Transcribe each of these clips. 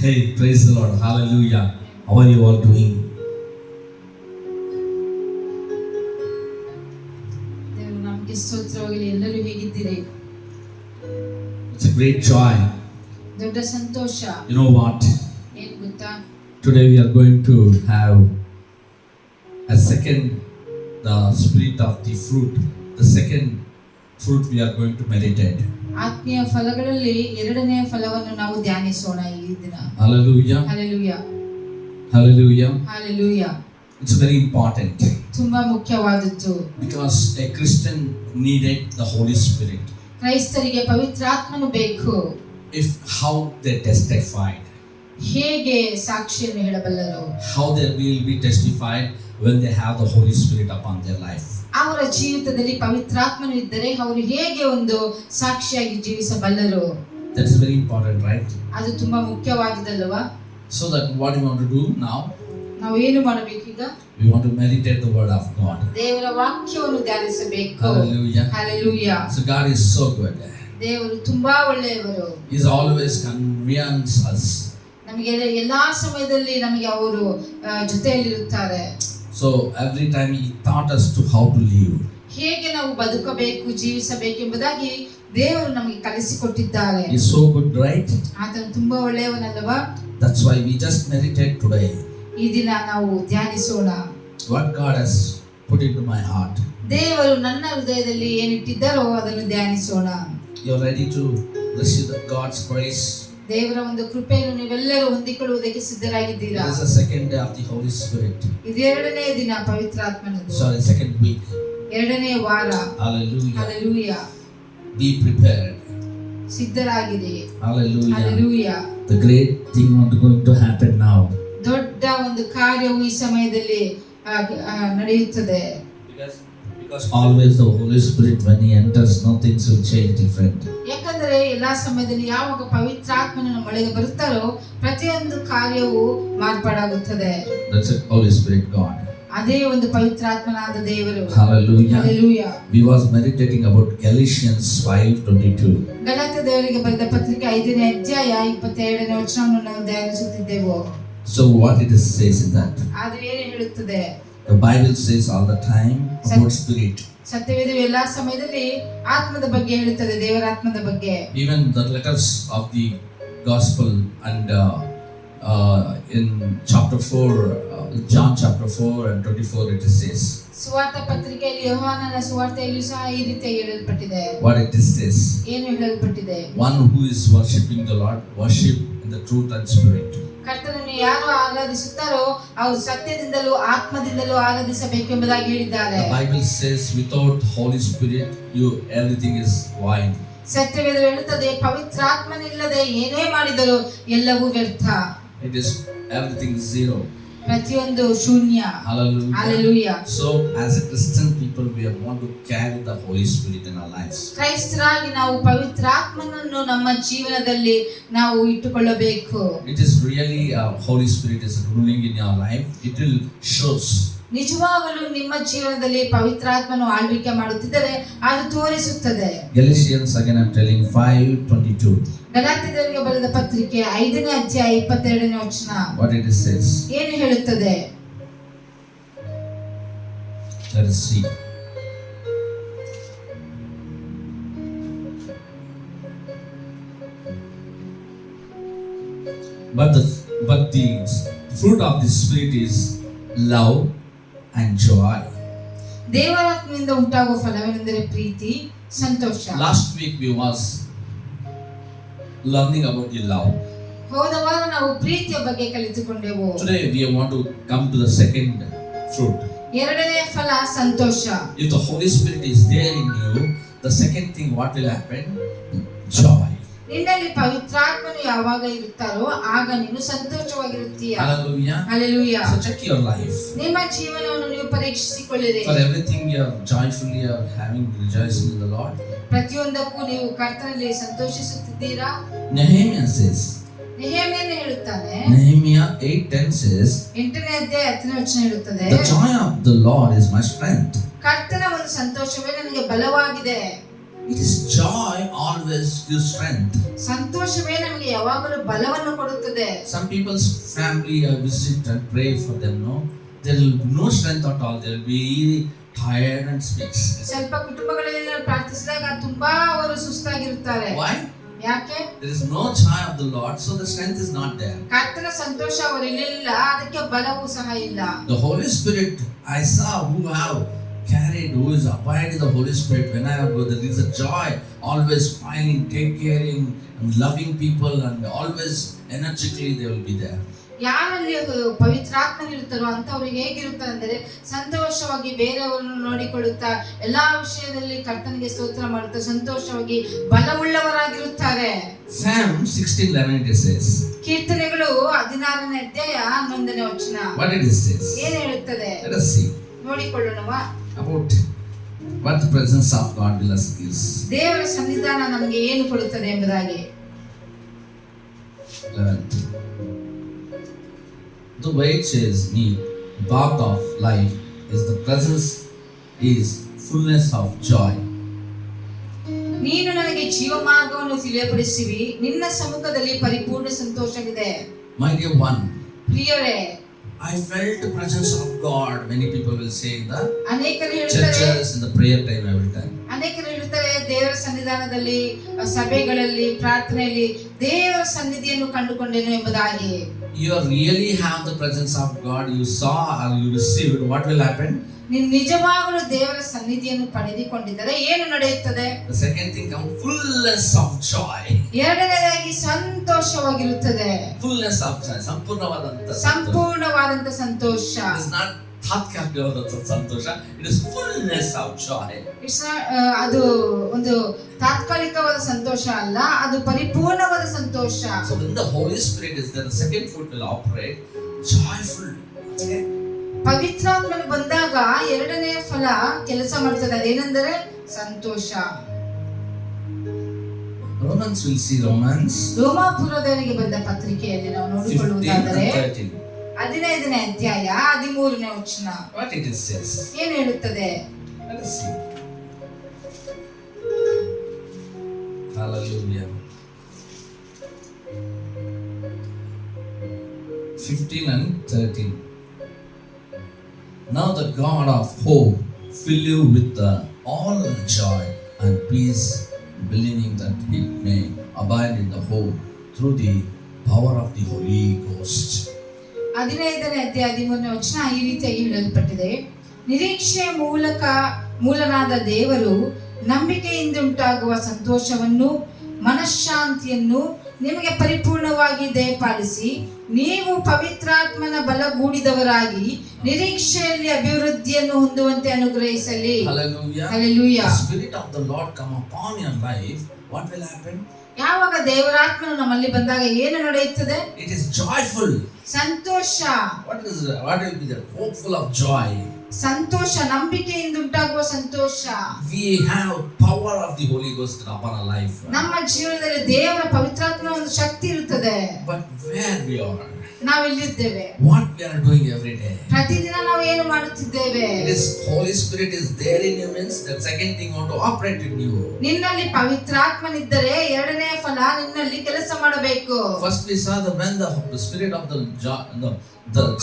Hey, praise the Lord. Hallelujah. How are you all doing? ದೇವರು ನಮಗೆ ಸ್ತೋತ್ರವಾಗಲಿ. ಎಲ್ಲರೂ ಹೇಗಿದ್ದೀರಿ? It's a great joy. ದೊಡ್ಡ ಸಂತೋಷ. You know what? ಏನು ಗೊತ್ತಾ? Today we are going to have a second, the spirit of the fruit. The second fruit we are going to meditate. ಆತ್ಮೀಯ ಫಲಗಳಲ್ಲಿ ಎರಡನೆಯ ಫಲವನ್ನು ನಾವು ಧ್ಯಾನಿಸೋಣ ಈ ದಿನ. Hallelujah. Hallelujah. Hallelujah. Hallelujah. It's very important. ತುಂಬಾ ಮುಖ್ಯವಾದದ್ದು. Because a Christian needed the Holy Spirit. ಕ್ರೈಸ್ತರಿಗೆ ಪವಿತ್ರಾತ್ಮನು ಬೇಕು. If how they testified. ಹೇಗೆ ಸಾಕ್ಷಿಯನ್ನು ಹೇಳಬಲ್ಲರು? How they will be testified when they have the Holy Spirit upon their life. ಅವರ ಜೀವಿತದಲ್ಲಿ ಪವಿತ್ರಾತ್ಮನು ಇದ್ದರೆ ಅವರು ಹೇಗೆ ಒಂದು ಸಾಕ್ಷಿಯಾಗಿ ಜೀವಿಸಬಲ್ಲರು? That is very important, right? ಅದು ತುಂಬಾ ಮುಖ್ಯವಾದದಲ್ವಾ? So that what we want to do now? ನಾವು ಏನು ಮಾಡಬೇಕೀಗ? We want to meditate the word of God. ದೇವರ ವಾಕ್ಯವನ್ನು ಧ್ಯಾನಿಸಬೇಕು. Hallelujah. Hallelujah. So God is so good. ದೇವರು ತುಂಬಾ ಒಳ್ಳೆಯವರು. He is always convince us. ನಮಗೆ ಎಲ್ಲಾ ಸಮಯದಲ್ಲಿ ನಮಗೆ ಅವರು ಜೊತೆಯಲ್ಲಿರುತ್ತಾರೆ. So every time he taught us to how to live. ಹೇಗೆ ನಾವು ಬದುಕಬೇಕು, ಜೀವಿಸಬೇಕೆಂಬುದಾಗಿ ದೇವರು ನಮಗೆ ಕಲಿಸಿಕೊಟ್ಟಿದ್ದಾರೆ. He is so good, right? ಆತನು ತುಂಬಾ ಒಳ್ಳೆಯವನಲ್ಲವಾ? That's why we just meditate today. ಈ ದಿನ ನಾವು ಧ್ಯಾನಿಸೋಣ. What God has put into my heart. ದೇವರು ನನ್ನ ಹೃದಯದಲ್ಲಿ ಏನಿಟ್ಟಿದ್ದಾರೋ ಅದನ್ನು ಧ್ಯಾನಿಸೋಣ. You are ready to receive the God's grace. ದೇವರ ಒಂದು ಕೃಪೆಯನ್ನು ನೀವೆಲ್ಲರೂ ಹೊಂದಿಕೊಳ್ಳುವುದಕ್ಕೆ ಸಿದ್ಧರಾಗಿದ್ದೀರಾ? This is the second day of the Holy Spirit. ಇದು ಎರಡನೇ ದಿನ ಪವಿತ್ರಾತ್ಮನದು. Sorry, second week. ಎರಡನೇ ವಾರ. Hallelujah. Hallelujah. Be prepared. ಸಿದ್ಧರಾಗಿರಿ. Hallelujah. Hallelujah. The great thing going to happen now. ದೊಡ್ಡ ಒಂದು ಕಾರ್ಯವು ಈ ಸಮಯದಲ್ಲಿ ನಡೆಯುತ್ತದೆ. Because always the Holy Spirit when he enters, no things will change different. ಯಾಕಂದ್ರೆ ಎಲ್ಲಾ ಸಮಯದಲ್ಲಿ ಯಾವಾಗ ಪವಿತ್ರಾತ್ಮನು ನಮ್ಮ ಒಳಗೆ ಬರುತ್ತಾರೋ ಪ್ರತಿಯೊಂದು ಕಾರ್ಯವು ಮಾರ್ಪಾಡಾಗುತ್ತದೆ. That's it, Holy Spirit God. ಅದೇ ಒಂದು ಪವಿತ್ರಾತ್ಮನಾದ ದೇವರು. Hallelujah. Hallelujah. We was meditating about Galatians 5:22. ಗಲಾತ್ಯದವರಿಗೆ ಬರೆದ ಪತ್ರಿಕೆ 5ನೇ ಅಧ್ಯಾಯ 22ನೇ ವಚನವನ್ನು ನಾವು ಧ್ಯಾನಿಸುತ್ತಿದ್ದೆವು. So what it is says in that? ಅದು ಏನು ಹೇಳುತ್ತದೆ? The Bible says all the time about spirit. ಸತ್ಯವೇದವು ಎಲ್ಲಾ ಸಮಯದಲ್ಲಿ ಆತ್ಮದ ಬಗ್ಗೆ ಹೇಳುತ್ತದೆ, ದೇವರ ಆತ್ಮದ ಬಗ್ಗೆ. Even the letters of the gospel and in chapter 4, John chapter 4 and 24 it says. ಸುವಾರ್ತ ಪತ್ರಿಕೆಯಲ್ಲಿ ಯೋಹಾನನ ಸುವಾರ್ತೆಯಲ್ಲಿಯೂ ಸಹ ಈ ರೀತಿಯಾಗಿ ಹೇಳಲ್ಪಟ್ಟಿದೆ. What it says? ಏನು ಹೇಳಲ್ಪಟ್ಟಿದೆ? One who is worshiping the Lord worship in the truth and spirit. ಕರ್ತನನ್ನು ಯಾರು ಆರಾಧಿಸುತ್ತಾರೋ ಅವರು ಸತ್ಯದಿಂದಲೂ ಆತ್ಮದಿಂದಲೂ ಆರಾಧಿಸಬೇಕೆಂಬುದಾಗಿ ಹೇಳಿದ್ದಾರೆ. The Bible says without Holy Spirit everything is void. ಸತ್ಯವೇದವು ಹೇಳುತ್ತದೆ ಪವಿತ್ರಾತ್ಮನಿಲ್ಲದೆ ಏನೇ ಮಾಡಿದರೂ ಎಲ್ಲವೂ ವ್ಯರ್ಥ. It is everything is zero. ಪ್ರತಿಯೊಂದು ಶೂನ್ಯ. Hallelujah. Hallelujah. So as a Christian people we want to carry the Holy Spirit in our lives. ಕ್ರೈಸ್ತರಾಗಿ ನಾವು ಪವಿತ್ರಾತ್ಮನನ್ನು ನಮ್ಮ ಜೀವನದಲ್ಲಿ ನಾವು ಇಟ್ಟುಕೊಳ್ಳಬೇಕು. It is really Holy Spirit is ruling in your life. It will shows. ನಿಜವಾಗಲೂ ನಿಮ್ಮ ಜೀವನದಲ್ಲಿ ಪವಿತ್ರಾತ್ಮನು ಆಳ್ವಿಕೆ ಮಾಡುತ್ತಿದ್ದರೆ ಅದು ತೋರಿಸುತ್ತದೆ. Galatians again I'm telling 5:22. ಗಲಾತ್ಯದವರಿಗೆ ಬರೆದ ಪತ್ರಿಕೆ 5ನೇ ಅಧ್ಯಾಯ 22ನೇ ವಚನ. What it says? ಏನು ಹೇಳುತ್ತದೆ? Let us see. But the fruit of the Spirit is love and joy. ದೇವರಾತ್ಮನಿಂದ ಉಂಟಾಗುವ ಫಲವೇನೆಂದರೆ ಪ್ರೀತಿ, ಸಂತೋಷ. Last week we was learning about the love. ಹೋದ ವಾರ ನಾವು ಪ್ರೀತಿಯ ಬಗ್ಗೆ ಕಲಿತುಕೊಂಡೆವು. Today we want to come to the second fruit. ಎರಡನೇ ಫಲ ಸಂತೋಷ. If the Holy Spirit is there in you, the second thing what will happen? Joy. ನಿನ್ನಲ್ಲಿ ಪವಿತ್ರಾತ್ಮನು ಯಾವಾಗ ಇರುತ್ತಾರೋ ಆಗ ನೀನು ಸಂತೋಷವಾಗಿರುತ್ತೀಯ. Hallelujah. Hallelujah. So check your life. ನಿಮ್ಮ ಜೀವನವನ್ನು ನೀವು ಪರೀಕ್ಷಿಸಿಕೊಳ್ಳಿರಿ. For everything you are joyfully are having rejoicing in the Lord. ಪ್ರತಿಯೊಂದಕ್ಕೂ ನೀವು ಕರ್ತನಲ್ಲಿ ಸಂತೋಷಿಸುತ್ತಿದ್ದೀರಾ? Nehemiah says. ನೆಹೆಮೀಯನು ಹೇಳುತ್ತಾನೆ. Nehemiah 8:10 says. 8ನೇ ಅಧ್ಯಾಯ 10ನೇ ವಚನ ಹೇಳುತ್ತದೆ. The joy of the Lord is my strength. ಕರ್ತನ ಒಂದು ಸಂತೋಷವೇ ನನಗೆ ಬಲವಾಗಿದೆ. It is joy always gives strength. ಸಂತೋಷವೇ ನಮಗೆ ಯಾವಾಗಲೂ ಬಲವನ್ನು ಕೊಡುತ್ತದೆ. Some people's family visit and pray for them. No, there will be no strength at all. They will be tired and speaks. ಸ್ವಲ್ಪ ಕುಟುಂಬಗಳಲ್ಲಿ ನಾವು ಪ್ರಾರ್ಥಿಸಿದಾಗ ತುಂಬಾ ಅವರು ಸುಸ್ತಾಗಿರುತ್ತಾರೆ. Why? ಯಾಕೆ? There is no joy of the Lord, so the strength is not there. ಕರ್ತನ ಸಂತೋಷ ಅವರಲ್ಲಿಲ್ಲ, ಅದಕ್ಕೆ ಬಲವೂ ಸಹ ಇಲ್ಲ. The Holy Spirit I saw who have carried, who is abiding the Holy Spirit. When I go, there is a joy, always smiling, take caring, and loving people, and always energetically they will be there. ಯಾರಲ್ಲಿ ಪವಿತ್ರಾತ್ಮನಿರುತ್ತಾರೋ ಅಂತವ್ರಿಗೆ ಹೇಗಿರುತ್ತಾರೆ ಅಂದರೆ ಸಂತೋಷವಾಗಿ ಬೇರೆಯವರನ್ನು ನೋಡಿಕೊಳ್ಳುತ್ತಾ ಎಲ್ಲಾ ವಿಷಯದಲ್ಲಿ ಕರ್ತನಿಗೆ ಸ್ತೋತ್ರ ಮಾಡುತ್ತಾ ಸಂತೋಷವಾಗಿ ಬಲವುಳ್ಳವರಾಗಿರುತ್ತಾರೆ. Psalm 16:11 it says. ಕೀರ್ತನೆಗಳು 16ನೇ ಅಧ್ಯಾಯ 11ನೇ ವಚನ. What it says? ಏನು ಹೇಳುತ್ತದೆ? Let us see. ನೋಡಿಕೊಳ್ಳೋಣವಾ? About what the presence of God will us gives. ದೇವರ ಸನ್ನಿಧಾನ ನಮಗೆ ಏನು ಕೊಡುತ್ತದೆ ಎಂಬುದಾಗಿ. 11. The way it says me, path of life is the presence is fullness of joy. ನೀನು ನನಗೆ ಜೀವ ಮಾರ್ಗವನ್ನು ತಿಳಿಯಪಡಿಸುವಿ, ನಿನ್ನ ಸಮ್ಮುಖದಲ್ಲಿ ಪರಿಪೂರ್ಣ ಸಂತೋಷವಿದೆ. My dear one, ಪ್ರಿಯರೇ, I felt the presence of God. Many people will say in the ಅನೇಕರು ಹೇಳ್ತಾರೆ, churches in the prayer time every time. ಅನೇಕರು ಹೇಳ್ತಾರೆ ದೇವರ ಸನ್ನಿಧಾನದಲ್ಲಿ ಸಭೆಗಳಲ್ಲಿ ಪ್ರಾರ್ಥನೆಯಲ್ಲಿ ದೇವರ ಸನ್ನಿಧಿಯನ್ನು ಕಂಡುಕೊಂಡೇನು ಎಂಬುದಾಗಿ. You really have the presence of God. You saw or you received. What will happen? ನೀನು ನಿಜವಾಗಲೂ ದೇವರ ಸನ್ನಿಧಿಯನ್ನು ಪಡೆದುಕೊಂಡಿದ್ದರೆ ಏನು ನಡೆಯುತ್ತದೆ? The second thing comes fullness of joy. ಎರಡನೇದಾಗಿ ಸಂತೋಷವಾಗಿರುತ್ತದೆ. Fullness of joy. ಸಂಪೂರ್ಣವಾದಂತ Santhosh. It is not ತಾತ್ಕಾಲಿಕವಾದ Santhosh. It is fullness of joy. ಅದು ಒಂದು ತಾತ್ಕಾಲಿಕವಾದ ಸಂತೋಷ ಅಲ್ಲ, ಅದು ಪರಿಪೂರ್ಣವಾದ ಸಂತೋಷ. So when the Holy Spirit is there, the second fruit will operate joyful. Okay? ಪವಿತ್ರಾತ್ಮನು ಬಂದಾಗ ಎರಡನೇ ಫಲ ಕೆಲಸ ಮಾಡ್ತದೆ. ಅದೇನೆಂದರೆ ಸಂತೋಷ. Romans will see Romans. ರೋಮಾಪುರದವರಿಗೆ ಬಂದ ಪತ್ರಿಕೆಯಲ್ಲಿ ನಾವು ನೋಡಿಕೊಳ್ಳುವುದಾದರೆ 15ನೇ ಅಧ್ಯಾಯ 13ನೇ ವಚನ. What it says? ಏನು ಹೇಳುತ್ತದೆ? Let us see. Hallelujah. 15 and 13. Now the God of hope fill you with all joy and peace, believing that it may abide in the hope through the power of the Holy Ghost. 15ನೇ ಅಧ್ಯಾಯ 13ನೇ ವಚನ ಈ ರೀತಿಯಾಗಿ ಹೇಳಲ್ಪಟ್ಟಿದೆ. ನಿರೀಕ್ಷೆಯ ಮೂಲನಾದ ದೇವರು ನಂಬಿಕೆಯಿಂದ ಉಂಟಾಗುವ ಸಂತೋಷವನ್ನು ಮನಃಶಾಂತಿಯನ್ನು ನಿಮಗೆ ಪರಿಪೂರ್ಣವಾಗಿ ದಯಪಾಲಿಸಿ ನೀವು ಪವಿತ್ರಾತ್ಮನ ಬಲಗೂಡಿದವರಾಗಿ ನಿರೀಕ್ಷೆಯಲ್ಲಿ ಅಭಿವೃದ್ಧಿಯನ್ನು ಹೊಂದುವಂತೆ ಅನುಗ್ರಹಿಸಲಿ. Hallelujah. Hallelujah. The Spirit of the Lord come upon your life. What will happen? ಯಾವಾಗ ದೇವರಾತ್ಮನು ನಮ್ಮಲ್ಲಿ ಬಂದಾಗ ಏನು ನಡೆಯುತ್ತದೆ? It is joyful. Santhosh. What will be the hopeful of joy? ಸಂತೋಷ, ನಂಬಿಕೆಯಿಂದ ಉಂಟಾಗುವ ಸಂತೋಷ. We have power of the Holy Ghost upon our life. ನಮ್ಮ ಜೀವನದಲ್ಲಿ ದೇವರ ಪವಿತ್ರಾತ್ಮನ ಒಂದು ಶಕ್ತಿ ಇರುತ್ತದೆ. But where we are, ನಾವು ಎಲ್ಲಿದ್ದೇವೆ? what we are doing every day. ಪ್ರತಿದಿನ ನಾವು ಏನು ಮಾಡುತ್ತಿದ್ದೇವೆ? It is Holy Spirit is there in you means the second thing want to operate in you. ನಿನ್ನಲ್ಲಿ ಪವಿತ್ರಾತ್ಮನಿದ್ದರೆ ಎರಡನೇ ಫಲ ನಿನ್ನಲ್ಲಿ ಕೆಲಸ ಮಾಡಬೇಕು. First we saw when the spirit of the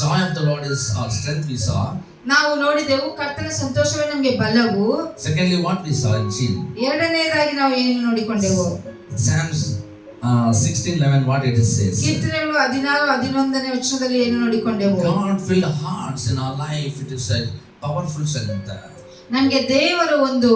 joy of the Lord is our strength. We saw. ನಾವು ನೋಡಿದೆವು ಕರ್ತನ ಸಂತೋಷವೇ ನಮಗೆ ಬಲವು. Secondly, what we saw in Chin. ಎರಡನೇದಾಗಿ ನಾವು ಏನು ನೋಡಿಕೊಂಡೆವು? Psalms 16:11 what it says. ಕೀರ್ತನೆಗಳು 16:11ನೇ ವಚನದಲ್ಲಿ ಏನು ನೋಡಿಕೊಂಡೆವು? God filled hearts in our life. It is a powerful strength. ನಮಗೆ ದೇವರು ಒಂದು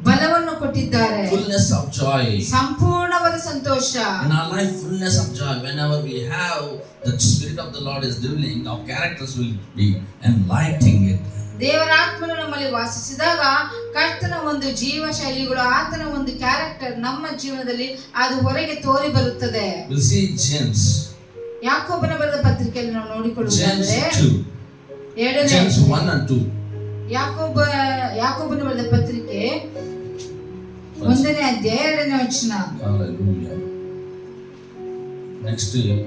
ಬಲವನ್ನು ಕೊಟ್ಟಿದ್ದಾರೆ. Fullness of joy. ಸಂಪೂರ್ಣವಾದ ಸಂತೋಷ. In our life, fullness of joy. Whenever we have the Spirit of the Lord is dwelling, our characters will be enlightening it. ದೇವರ ಆತ್ಮನು ನಮ್ಮಲ್ಲಿ ವಾಸಿಸಿದಾಗ ಕರ್ತನ ಒಂದು ಜೀವ ಶೈಲಿಗಳು, ಆತನ ಒಂದು ಕ್ಯಾರೆಕ್ಟರ್ ನಮ್ಮ ಜೀವನದಲ್ಲಿ ಅದು ಹೊರಗೆ ತೋರಿ ಬರುತ್ತದೆ. We'll see James. ಯಾಕೋಬನ ಬರೆದ ಪತ್ರಿಕೆಯಲ್ಲಿ ನಾವು ನೋಡಿಕೊಳ್ಳುವುದಾದರೆ James 1 and 2. ಯಾಕೋಬನ ಬರೆದ ಪತ್ರಿಕೆ 1ನೇ ಅಧ್ಯಾಯ 2ನೇ ವಚನ. Hallelujah. Next to you.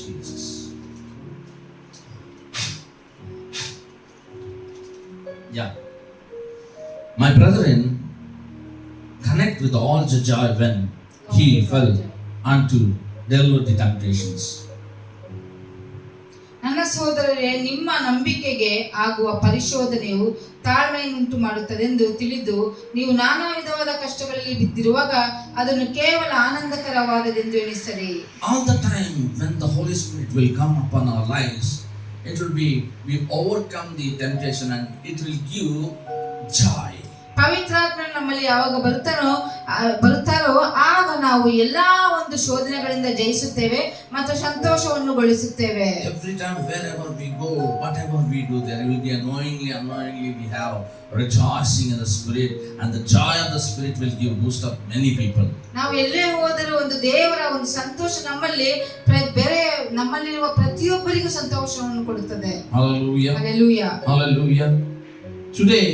Jesus. Yeah. My brethren, connect with all the joy when he fell unto deliver the temptations. ನನ್ನ ಸಹೋದರರೇ, ನಿಮ್ಮ ನಂಬಿಕೆಗೆ ಆಗುವ ಪರಿಶೋಧನೆಯು ತಾಳ್ಮೆಯನ್ನುಂಟು ಮಾಡುತ್ತದೆಂದು ತಿಳಿದು ನೀವು ನಾನಾ ವಿಧವಾದ ಕಷ್ಟಗಳಲ್ಲಿ ಬಿದ್ದಿರುವಾಗ ಅದನ್ನು ಕೇವಲ ಆನಂದಕರವಾದದೆಂದು ಎಣಿಸಿರಿ. All the time when the Holy Spirit will come upon our lives, it will be we overcome the temptation and it will give joy. ಪವಿತ್ರಾತ್ಮ ನಮ್ಮಲ್ಲಿ ಯಾವಾಗ ಬರುತ್ತಾರೋ ಆಗ ನಾವು ಎಲ್ಲಾ ಒಂದು ಶೋಧನೆಗಳಿಂದ ಜಯಿಸುತ್ತೇವೆ ಮತ್ತು ಸಂತೋಷವನ್ನು ಗಳಿಸುತ್ತೇವೆ. Every time wherever we go, whatever we do, there will be unknowingly we have rejoicing in the spirit, and the joy of the spirit will give boost up many people. ನಾವು ಎಲ್ಲೇ ಹೋದರೂ ಒಂದು ದೇವರ ಒಂದು ಸಂತೋಷ ನಮ್ಮಲ್ಲಿರುವ ಪ್ರತಿಯೊಬ್ಬರಿಗೂ ಸಂತೋಷವನ್ನು ಕೊಡುತ್ತದೆ. Hallelujah. Hallelujah. Hallelujah. Today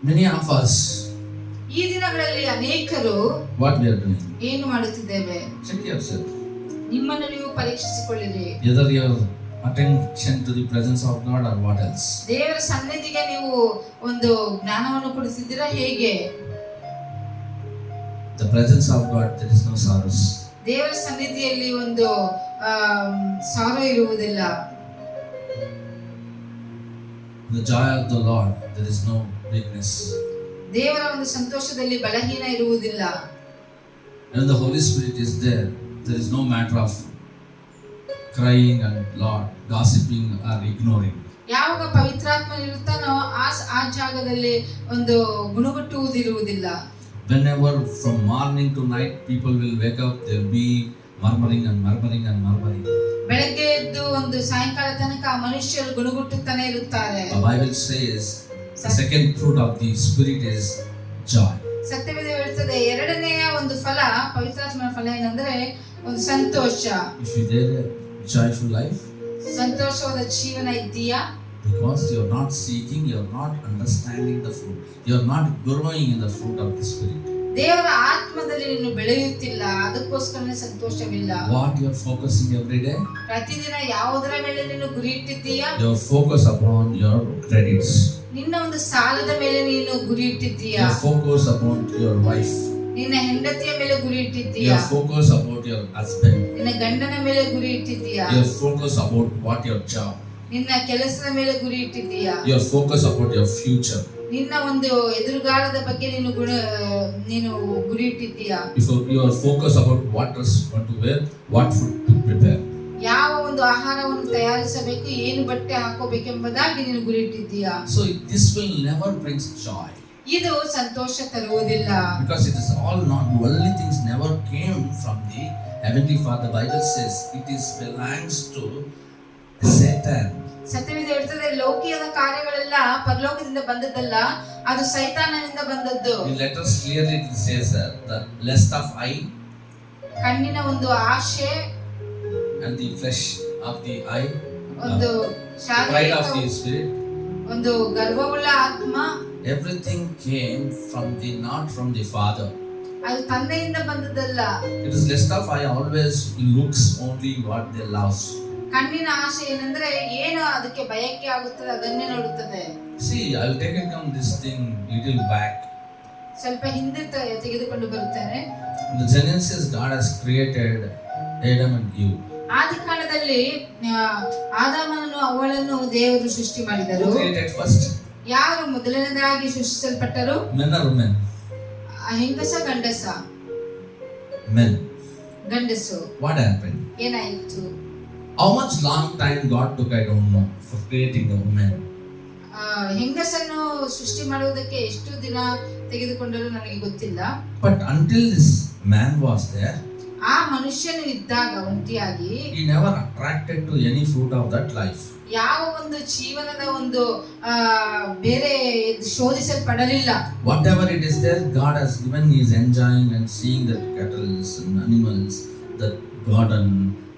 many of us, ಈ ದಿನಗಳಲ್ಲಿ ಅನೇಕರು what we are doing? ಏನು ಮಾಡುತ್ತಿದ್ದೇವೆ? Check yourself. ನಿಮ್ಮನ್ನು ನೀವು ಪರೀಕ್ಷಿಸಿಕೊಳ್ಳಿರಿ. Whether your attention to the presence of God or what else. ದೇವರ ಸನ್ನಿಧಿಗೆ ನೀವು ಒಂದು ಜ್ಞಾನವನ್ನು ಕೊಡುತ್ತಿದ್ದೀರಾ ಹೇಗೆ? The presence of God, there is no sorrows. ದೇವರ ಸನ್ನಿಧಿಯಲ್ಲಿ ಒಂದು ಸಾರೋ ಇರುವುದಿಲ್ಲ. The joy of the Lord, there is no weakness. ದೇವರ ಒಂದು ಸಂತೋಷದಲ್ಲಿ ಬಲಹೀನ ಇರುವುದಿಲ್ಲ. When the Holy Spirit is there, there is no matter of crying and Lord gossiping or ignoring. ಯಾವಾಗ ಪವಿತ್ರಾತ್ಮ ಇರುತ್ತಾನೋ ಆ ಜಾಗದಲ್ಲಿ ಒಂದು ಗುಣಗುಟ್ಟುವುದಿರುವುದಿಲ್ಲ. Whenever from morning to night people will wake up, there will be murmuring. ಬೆಳಗ್ಗೆ ಎದ್ದು ಒಂದು ಸಾಯಂಕಾಲ ತನಕ ಮನುಷ್ಯರು ಗುಣಗುಟ್ಟುತ್ತಾನೆ ಇರುತ್ತಾರೆ. The Bible says the second fruit of the Spirit is joy. ಸತ್ಯವೇದ ಹೇಳುತ್ತದೆ ಎರಡನೆಯ ಒಂದು ಫಲ ಪವಿತ್ರಾತ್ಮನ ಫಲ ಏನಂದ್ರೆ ಒಂದು ಸಂತೋಷ. If you live a joyful life, ಸಂತೋಷವಾದ ಜೀವನ ಇದೆಯಾ? because you are not seeking, you are not understanding the fruit, you are not growing in the fruit of the Spirit. ದೇವರ ಆತ್ಮದಲ್ಲಿ ನೀನು ಬೆಳೆಯುತ್ತಿಲ್ಲ, ಅದಕ್ಕೋಸ್ಕರನೇ ಸಂತೋಷವಿಲ್ಲ. What you are focusing every day? ಪ್ರತಿದಿನ ಯಾವುದರ ಮೇಲೆ ನೀನು ಗುರಿ ಇಟ್ಟಿದ್ದೀಯಾ? Your focus upon your credits. ನಿನ್ನ ಒಂದು ಸಾಲದ ಮೇಲೆ ನೀನು ಗುರಿ ಇಟ್ಟಿದ್ದೀಯಾ? Your focus upon your wife. ನಿನ್ನ ಹೆಂಡತಿಯ ಮೇಲೆ ಗುರಿ ಇಟ್ಟಿದ್ದೀಯಾ? Your focus about your husband. ನಿನ್ನ ಗಂಡನ ಮೇಲೆ ಗುರಿ ಇಟ್ಟಿದ್ದೀಯಾ? Your focus about what your job. ನಿನ್ನ ಕೆಲಸದ ಮೇಲೆ ಗುರಿ ಇಟ್ಟಿದ್ದೀಯಾ? Your focus about your future. ನಿನ್ನ ಒಂದು ಎದುರುಗಾಲದ ಬಗ್ಗೆ ನೀನು ಗುರಿ ಇಟ್ಟಿದ್ದೀಯಾ? If you are focused about what dress to wear, what food to prepare. ಯಾವ ಒಂದು ಆಹಾರವನ್ನು ತಯಾರಿಸಬೇಕು, ಏನು ಬಟ್ಟೆ ಹಾಕೋಬೇಕೆಂಬುದಾಗಿ ನೀನು ಗುರಿ ಇಟ್ಟಿದ್ದೀಯಾ? So this will never bring joy. ಇದು ಸಂತೋಷ ತರುವುದಿಲ್ಲ. Because it is all not worldly things never came from the heavenly Father. Bible says it is belongs to Satan. ಸತ್ಯವೇದ ಹೇಳ್ತದೆ ಲೌಕಿಕದ ಕಾರ್ಯಗಳೆಲ್ಲ ಪರಲೋಕದಿಂದ ಬಂದದ್ದಲ್ಲ, ಅದು ಸೈತಾನನಿಂದ ಬಂದದ್ದು. In letters clearly it says the lust of eye, ಕಣ್ಣಿನ ಒಂದು ಆಶೆ, and the flesh of the eye, ಒಂದು pride of the spirit, ಒಂದು ಗರ್ವವುಳ್ಳ ಆತ್ಮ. Everything came from the not from the Father. ಅದು ತಂದೆಯಿಂದ ಬಂದದ್ದಲ್ಲ. It is lust of eye always looks only what they love. ಕಣ್ಣಿನ ಆಸೆ ಏನಂದ್ರೆ ಏನು ಅದಕ್ಕೆ ಬಯಕೆ ಆಗುತ್ತದೆ ಅದನ್ನೇ ನೋಡುತ್ತದೆ. See, I will take and come this thing little back. ಸ್ವಲ್ಪ ಹಿಂದೆ ತೆಗೆದುಕೊಂಡು ಬರುತ್ತೇನೆ. In the Genesis, God has created Adam and Eve. ಆದಿಕಾಂಡದಲ್ಲಿ ಆದಾಮನನ್ನು ಅವಳನ್ನು ದೇವರು ಸೃಷ್ಟಿ ಮಾಡಿದರು. Who created first? ಯಾರು ಮೊದಲನೇದಾಗಿ ಸೃಷ್ಟಿಸಲ್ಪಟ್ಟರು? Men or women? ಹೆಂಗಸ ಗಂಡಸ? Men. ಗಂಡಸು. What happened? ಏನಾಯಿತು? How much long time God took, I don't know, for creating the woman. ಹೆಂಗಸನ್ನು ಸೃಷ್ಟಿ ಮಾಡುವುದಕ್ಕೆ ಎಷ್ಟು ದಿನ ತೆಗೆದುಕೊಂಡರು ನನಗೆ ಗೊತ್ತಿಲ್ಲ. But until this man was there, ಆ ಮನುಷ್ಯನು ಇದ್ದಾಗ ಒಂಟಿಯಾಗಿ, he never attracted to any fruit of that life. ಯಾವ ಒಂದು ಜೀವನದ ಒಂದು ಬೇರೆ ಶೋಧಿಸಲ್ಪಡಲಿಲ್ಲ. Whatever it is there, God has given, he is enjoying and seeing the cattle and animals, the garden,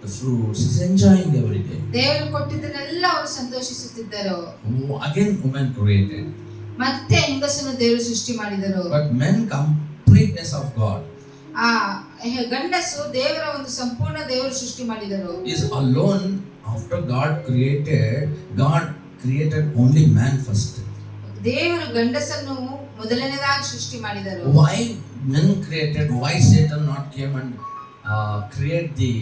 the fruits, he is enjoying every day. ದೇವರು ಕೊಟ್ಟಿದ್ದನ್ನೆಲ್ಲ ಅವರು ಸಂತೋಷಿಸುತ್ತಿದ್ದರು. Again woman created. ಮತ್ತೆ ಹೆಂಗಸನ್ನು ದೇವರು ಸೃಷ್ಟಿ ಮಾಡಿದರು. But men completeness of God. ಗಂಡಸು ದೇವರ ಒಂದು ಸಂಪೂರ್ಣ ದೇವರು ಸೃಷ್ಟಿ ಮಾಡಿದರು. Is alone after God created only man first. ದೇವರು ಗಂಡಸನ್ನು ಮೊದಲನೇದಾಗಿ ಸೃಷ್ಟಿ ಮಾಡಿದರು. Why men created? Why Satan not came and create the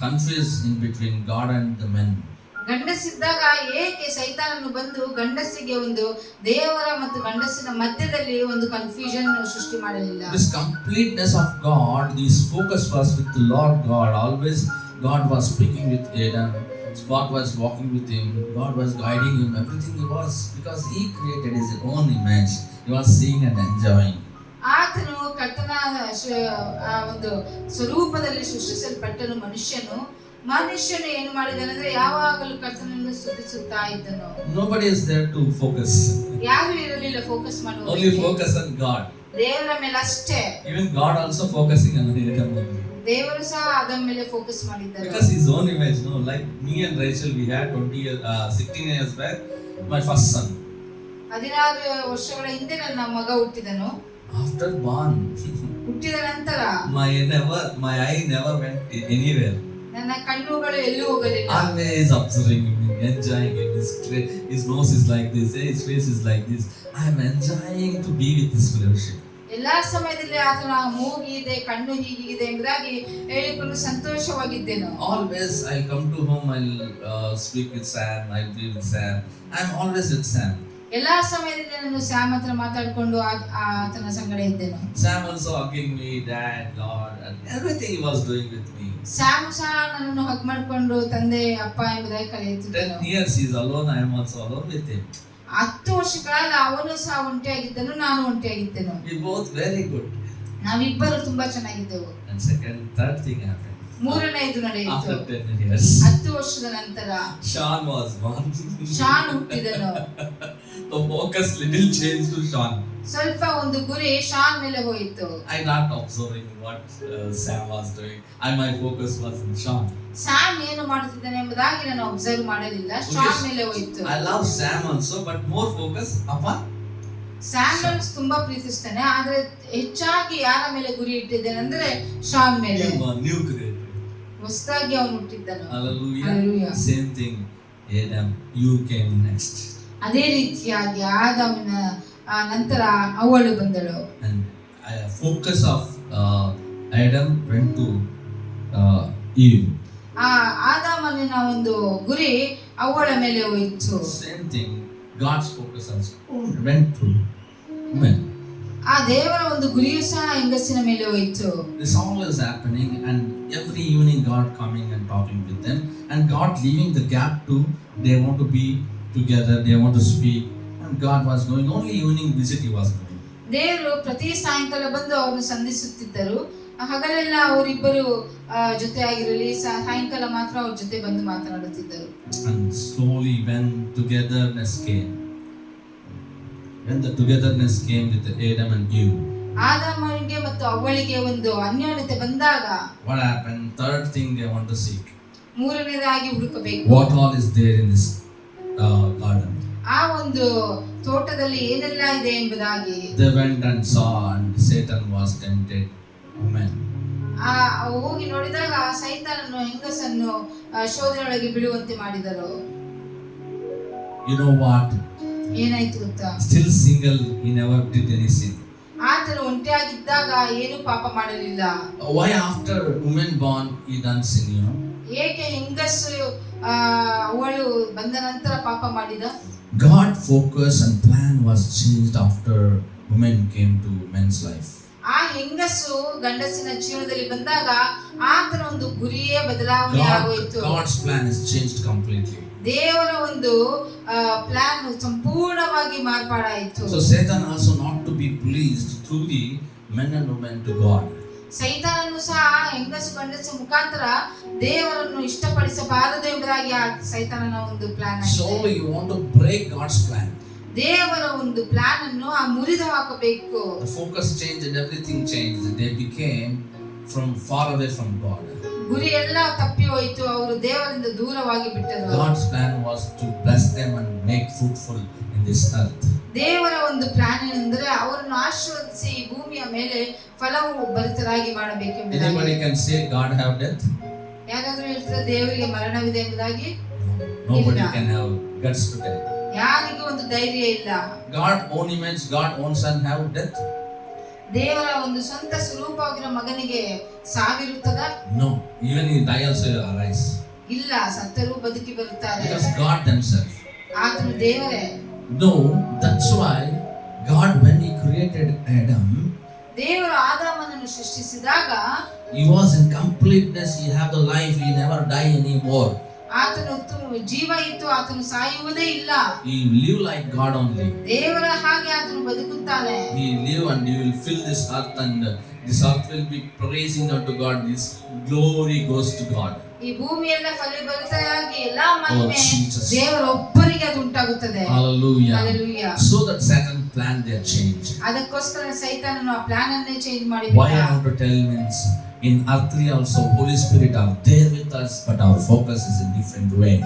confuse in between God and the men? ಗಂಡಸಿದ್ದಾಗ ಏಕೆ ಸೈತಾನನು ಬಂದು ಗಂಡಸಿಗೆ ಒಂದು ದೇವರ ಮತ್ತು ಗಂಡಸಿನ ಮಧ್ಯದಲ್ಲಿ ಒಂದು ಕನ್ಫ್ಯೂಷನ್ ಸೃಷ್ಟಿ ಮಾಡಲಿಲ್ಲ? This completeness of God, this focus was with the Lord God. Always God was speaking with Adam. God was walking with him. God was guiding him. Everything he was, because he created his own image. He was seeing and enjoying. ಆತನು ಕರ್ತನ ಒಂದು ಸ್ವರೂಪದಲ್ಲಿ ಸೃಷ್ಟಿಸಲ್ಪಟ್ಟನು. ಮನುಷ್ಯನು ಏನು ಮಾಡಿದನೆಂದ್ರೆ ಯಾವಾಗಲೂ ಕರ್ತನನ್ನು ಸ್ತುತಿಸುತ್ತಾ ಇದ್ದನು. Nobody is there to focus. ಯಾರು ಇರಲಿಲ್ಲ ಫೋಕಸ್ ಮಾಡುವ. Only focus on God. ದೇವರ ಮೇಲೆ ಅಷ್ಟೇ. Even God also focusing on Adam only. ದೇವರು ಸಹ ಅದರ ಮೇಲೆ ಫೋಕಸ್ ಮಾಡಿದ್ದಾರೆ. Because his own image, no, like me and Rachel, we had 16 years back my first son. 16 ವರ್ಷಗಳ ಹಿಂದೆ ನನ್ನ ಮಗ ಹುಟ್ಟಿದನು. After born, ಹುಟ್ಟಿದ ನಂತರ my eye never went anywhere. ನನ್ನ ಕಣ್ಣುಗಳು ಎಲ್ಲೂ ಹೋಗಲಿಲ್ಲ. Always observing him, enjoying him. His nose is like this, his face is like this. I am enjoying to be with this fellowship. ಎಲ್ಲಾ ಸಮಯದಲ್ಲಿ ಆತನ ಮೂಗಿದೆ, ಕಣ್ಣು ಹೀಗಿದೆ ಎಂಬುದಾಗಿ ಹೇಳಿಕೊಂಡು ಸಂತೋಷವಾಗಿದ್ದೇನೆ. Always I come to home, I'll speak with Sam, I'll be with Sam. I am always with Sam. ಎಲ್ಲಾ ಸಮಯದಲ್ಲಿ ನಾನು ಸ್ಯಾಮ್ ಹತ್ರ ಮಾತಾಡಿಕೊಂಡು ಆತನ ಸಂಗಡ ಇದ್ದೇನೆ. Sam also hugging me, Dad, Lord, and everything he was doing with me. Sam ಸಹ ನನ್ನನ್ನು ಹಗ್ ಮಾಡಿಕೊಂಡು ತಂದೆ ಅಪ್ಪ ಎಂಬುದಾಗಿ ಕರೆಯುತ್ತಿದ್ದನು. 10 years he is alone, I am also alone with him. 10 ವರ್ಷಗಳ ಅವನು ಸಹ ಒಂಟಿಯಾಗಿದ್ದನು, ನಾನು ಒಂಟಿಯಾಗಿದ್ದೆನು. We both very good. ನಾವಿಬ್ಬರು ತುಂಬಾ ಚೆನ್ನಾಗಿದ್ದೆವು. And third thing happened. ಮೂರನೇದು ನಡೆಯಿತು. After 10 years, 10 ವರ್ಷದ ನಂತರ Sean was born. Shan ಹುಟ್ಟಿದನು. The focus little changed to Sean. ಸ್ವಲ್ಪ ಒಂದು ಗುರಿ ಶಾನ್ ಮೇಲೆ ಹೋಯಿತು. I not observing what Sam was doing. My focus was in Sean. Sam ಏನು ಮಾಡುತ್ತಿದ್ದಾನೆ ಎಂಬುದಾಗಿ ನಾನು ಅಬ್ಸರ್ವ್ ಮಾಡಲಿಲ್ಲ, ಶಾನ್ ಮೇಲೆ ಹೋಯಿತು. I love Sam also, but more focus upon Sam ಅನ್ನು ತುಂಬಾ ಪ್ರೀತಿಸ್ತೇನೆ, ಆದ್ರೆ ಹೆಚ್ಚಾಗಿ ಯಾರ ಮೇಲೆ ಗುರಿ ಇಟ್ಟಿದ್ದೇನೆ ಅಂದ್ರೆ ಶಾನ್ ಮೇಲೆ. New creator. ಹೊಸದಾಗಿ ಅವನು ಹುಟ್ಟಿದ್ದನು. Hallelujah. Same thing, Adam, you came next. ಅದೇ ರೀತಿಯಾಗಿ ಆದಾಮನ ನಂತರ ಅವಳು ಬಂದಳು. And focus of Adam went to Eve. ಆದಾಮನ ಒಂದು ಗುರಿ ಅವಳ ಮೇಲೆ ಹೋಯಿತು. Same thing, God's focus also went to women. ದೇವರ ಒಂದು ಗುರಿಯು ಸಹ ಹೆಂಗಸಿನ ಮೇಲೆ ಹೋಯಿತು. This all is happening, and every evening God coming and talking with them, and God leaving the gap to they want to be together, they want to speak, and God was going only evening visit he was going. ದೇವರು ಪ್ರತಿ ಸಾಯಂಕಾಲ ಬಂದು ಅವರನ್ನು ಸಂಧಿಸುತ್ತಿದ್ದರು. ಹಗಲೆಲ್ಲ ಅವರಿಬ್ಬರು ಜೊತೆಯಾಗಿರಲಿ, ಸಾಯಂಕಾಲ ಮಾತ್ರ ಅವ್ರ ಜೊತೆ ಬಂದು ಮಾತನಾಡುತ್ತಿದ್ದರು. And slowly when togetherness came, when the togetherness came with Adam and Eve, ಆದಾಮನಿಗೆ ಮತ್ತು ಅವಳಿಗೆ ಒಂದು ಅನ್ಯೋನ್ಯತೆ ಬಂದಾಗ what happened? Third thing they want to seek. ಮೂರನೇದಾಗಿ ಹುಡುಕಬೇಕು. What all is there in this garden? ಆ ಒಂದು ತೋಟದಲ್ಲಿ ಏನೆಲ್ಲ ಇದೆ ಎಂಬುದಾಗಿ They went and saw, and Satan was tempted woman. ಹೋಗಿ ನೋಡಿದಾಗ ಸೈತಾನನು ಹೆಂಗಸನ್ನು ಶೋಧನೆಯೊಳಗೆ ಬೀಳುವಂತೆ ಮಾಡಿದರು. You know what? ಏನಾಯ್ತು ಗೊತ್ತಾ? Still single, he never did any sin. ಆತನು ಒಂಟಿಯಾಗಿದ್ದಾಗ ಏನು ಪಾಪ ಮಾಡಲಿಲ್ಲ. Why after woman born he done sin, you know? ಏಕೆ ಹೆಂಗಸು ಅವಳು ಬಂದ ನಂತರ ಪಾಪ ಮಾಡಿದ? God focus and plan was changed after woman came to men's life. ಆ ಹೆಂಗಸು ಗಂಡಸಿನ ಜೀವನದಲ್ಲಿ ಬಂದಾಗ ಆತನ ಒಂದು ಗುರಿಯೇ ಬದಲಾವಣೆ ಆಗೋಯಿತು. God's plan is changed completely. ದೇವರ ಒಂದು ಪ್ಲಾನ್ ಸಂಪೂರ್ಣವಾಗಿ ಮಾರ್ಪಾಡಾಯಿತು. So Satan also not to be pleased through the men and women to God. ಸೈತಾನನು ಸಹ ಹೆಂಗಸು ಗಂಡಸು ಮುಖಾಂತರ ದೇವರನ್ನು ಇಷ್ಟಪಡಿಸಬಾರದು ಎಂಬುದಾಗಿ ಆ ಸೈತಾನನ ಒಂದು ಪ್ಲಾನ್ ಆಗಿದೆ. So you want to break God's plan. ದೇವರ ಒಂದು ಪ್ಲಾನ್ ಅನ್ನು ಮುರಿದು ಹಾಕಬೇಕು. The focus changed and everything changed. They became from far away from God. ಗುರಿ ಎಲ್ಲ ತಪ್ಪಿ ಹೋಯಿತು, ಅವರು ದೇವರಿಂದ ದೂರವಾಗಿ ಬಿಟ್ಟರು. God's plan was to bless them and make fruitful in this earth. ದೇವರ ಒಂದು ಪ್ಲಾನ್ ಏನಂದ್ರೆ ಅವರನ್ನು ಆಶೀರ್ವದಿಸಿ ಈ ಭೂಮಿಯ ಮೇಲೆ ಫಲವು ಭರಿತರಾಗಿ ಮಾಡಬೇಕೆಂಬುದಾಗಿ. Anybody can say God have death? ಯಾರಾದರೂ ಹೇಳ್ತಾರೆ ದೇವರಿಗೆ ಮರಣವಿದೆ ಎಂಬುದಾಗಿ? Nobody can have guts to tell. ಯಾರಿಗೂ ಒಂದು ಧೈರ್ಯ ಇಲ್ಲ. God own image, God own son have death? ದೇವರ ಒಂದು ಸ್ವಂತ ಸ್ವರೂಪವಾಗಿರೋ ಮಗನಿಗೆ ಸಾವಿರುತ್ತದ? No. Even he die also will arise. ಇಲ್ಲ, ಸತ್ತರೂ ಬದುಕಿ ಬರುತ್ತಾರೆ. Because God themselves. ಆತನು ದೇವರೇ. No, that's why God, when he created Adam, ದೇವರು ಆದಾಮನನ್ನು ಸೃಷ್ಟಿಸಿದಾಗ he was in completeness, he have the life, he never die anymore. ಆತನು ಜೀವ ಇತ್ತು, ಆತನು ಸಾಯುವುದೇ ಇಲ್ಲ. He live like God only. ದೇವರ ಹಾಗೆ ಆತನು ಬದುಕುತ್ತಾನೆ. He live and he will fill this earth, and this earth will be praising unto God. This glory goes to God. ಈ ಭೂಮಿಯೆಲ್ಲ ಫಲಭರಿತವಾಗಿ ಎಲ್ಲಾ ಮಹಿಮೆ Jesus. ದೇವರ ಒಬ್ಬರಿಗೆ ಅದು ಉಂಟಾಗುತ್ತದೆ. Hallelujah. Hallelujah. So that Satan planned their change. ಅದಕ್ಕೋಸ್ಕರ ಸೈತಾನನು ಆ ಪ್ಲಾನ್ ಅನ್ನೇ ಚೇಂಜ್ Why ಮಾಡಿಬಿಟ್ಟ. I want to tell means in earthly also Holy Spirit are there with us, but our focus is in different way.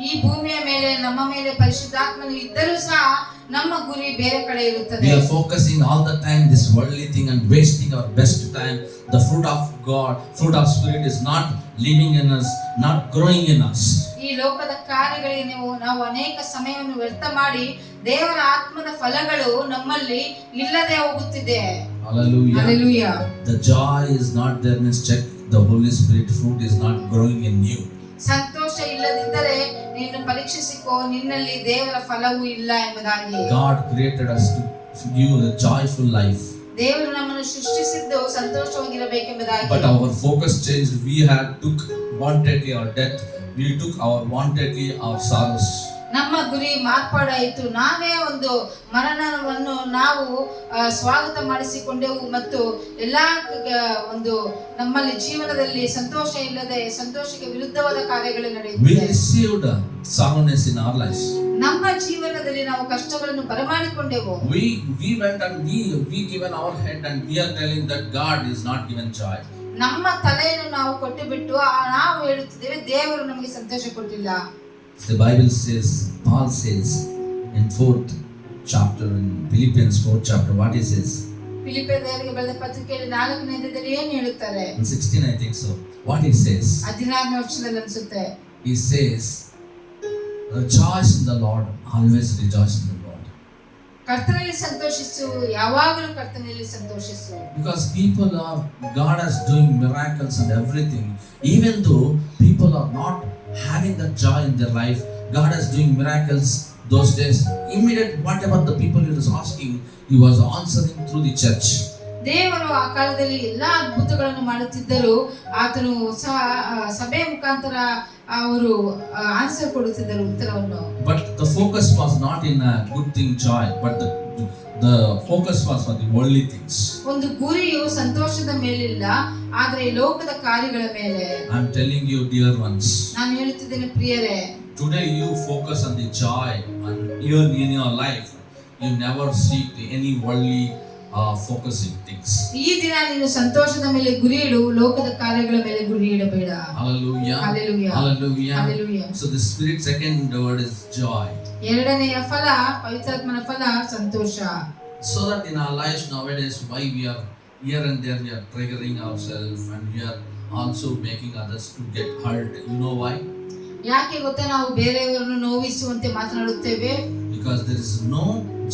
ಈ ಭೂಮಿಯ ಮೇಲೆ ನಮ್ಮ ಮೇಲೆ ಪರಿಶುದ್ಧಾತ್ಮನು ಇದ್ದರೂ ಸಹ ನಮ್ಮ ಗುರಿ ಬೇರೆ ಕಡೆ ಇರುತ್ತದೆ. We are focusing all the time this worldly thing and wasting our best time. The fruit of God, fruit of Spirit is not living in us, not growing in us. ಈ ಲೋಕದ ಕಾರ್ಯಗಳಿಗೆ ನಾವು ಅನೇಕ ಸಮಯವನ್ನು ವ್ಯರ್ಥ ಮಾಡಿ ದೇವರ ಆತ್ಮದ ಫಲಗಳು ನಮ್ಮಲ್ಲಿ ಇಲ್ಲದೆ ಹೋಗುತ್ತಿದೆ. Hallelujah. Hallelujah. The joy is not there means check the Holy Spirit fruit is not growing in you. ಸಂತೋಷ ಇಲ್ಲದಿದ್ದರೆ ನೀನು ಪರೀಕ್ಷಿಸಿಕೋ, ನಿನ್ನಲ್ಲಿ ದೇವರ ಫಲವೂ ಇಲ್ಲ ಎಂಬುದಾಗಿ. God created us to give a joyful life. ದೇವರು ನಮ್ಮನ್ನು ಸೃಷ್ಟಿಸಿದ್ದು ಸಂತೋಷವಾಗಿರಬೇಕೆಂಬುದಾಗಿ. But our focus changed. We had took wantedly our death. We took our wantedly our sorrows. ನಮ್ಮ ಗುರಿ ಮಾರ್ಪಾಡಾಯಿತು. ನಾವೇ ಒಂದು ಮರಣವನ್ನು ನಾವು ಸ್ವಾಗತ ಮಾಡಿಸಿಕೊಂಡೆವು ಮತ್ತು ಎಲ್ಲಾ ಒಂದು ನಮ್ಮಲ್ಲಿ ಜೀವನದಲ್ಲಿ ಸಂತೋಷ ಇಲ್ಲದೆ ಸಂತೋಷಕ್ಕೆ ವಿರುದ್ಧವಾದ ಕಾರ್ಯಗಳು We ನಡೆಯುತ್ತಿವೆ. received sorrowness in our lives. ನಮ್ಮ ಜೀವನದಲ್ಲಿ ನಾವು ಕಷ್ಟಗಳನ್ನು ಬರಮಾಡಿಕೊಂಡೆವು. We went and we given our head and we are telling that God is not given joy. ನಮ್ಮ ತಲೆಯನ್ನು ನಾವು ಕೊಟ್ಟು ಬಿಟ್ಟು ನಾವು ಹೇಳುತ್ತಿದ್ದೇವೆ ದೇವರು ನಮಗೆ ಸಂತೋಷ ಕೊಟ್ಟಿಲ್ಲ. The Bible says, Paul says in 4th chapter in Philippians 4th chapter, what he says? ಫಿಲಿಪ್ಪಿಯರಿಗೆ ಬರೆದ ಪತ್ರಿಕೆಯಲ್ಲಿ 4ನೇ ಅಧ್ಯಾಯದಲ್ಲಿ ಏನು ಹೇಳುತ್ತಾರೆ? In 16 I think so. What he says? 16ನೇ ವರ್ಷದಲ್ಲಿ ಅನ್ಸುತ್ತೆ. He says, rejoice in the Lord, always rejoice in the Lord. ಕರ್ತನಲ್ಲಿ ಸಂತೋಷಿಸು, ಯಾವಾಗಲೂ ಕರ್ತನಲ್ಲಿ ಸಂತೋಷಿಸು. Because God is doing miracles and everything. Even though people are not having that joy in their life, God is doing miracles those days. Immediate whatever the people he was asking, he was answering through the church. ದೇವರು ಆ ಕಾಲದಲ್ಲಿ ಎಲ್ಲಾ ಅದ್ಭುತಗಳನ್ನು ಮಾಡುತ್ತಿದ್ದರು. ಆತನು ಸಭೆ ಮುಖಾಂತರ ಅವರು ಆನ್ಸರ್ ಕೊಡುತ್ತಿದ್ದರು, ಉತ್ತರವನ್ನು. But the focus was not in a good thing, joy, but the focus was for the worldly things. ಒಂದು ಗುರಿಯು ಸಂತೋಷದ ಮೇಲಿಲ್ಲ, ಆದರೆ ಲೋಕದ ಕಾರ್ಯಗಳ ಮೇಲೆ. I am telling you, dear ones, ನಾನು ಹೇಳುತ್ತಿದ್ದೇನೆ ಪ್ರಿಯರೇ, today you focus on the joy and even in your life you never seek any worldly focusing things. ಈ ದಿನ ನೀನು ಸಂತೋಷದ ಮೇಲೆ ಗುರಿ ಇಡು, ಲೋಕದ ಕಾರ್ಯಗಳ ಮೇಲೆ ಗುರಿ ಇಡಬೇಡ. Hallelujah. Hallelujah. Hallelujah. Hallelujah. So the spirit second word is joy. ಎರಡನೆಯ ಫಲ, ಪವಿತ್ರಾತ್ಮನ ಫಲ ಸಂತೋಷ. So that in our lives nowadays, why we are here and there, we are triggering ourselves and we are also making others to get hurt. You know why? ಯಾಕೆ ಗೊತ್ತಾ ನಾವು ಬೇರೆಯವರನ್ನು ನೋವಿಸುವಂತೆ ಮಾತನಾಡುತ್ತೇವೆ? Because there is no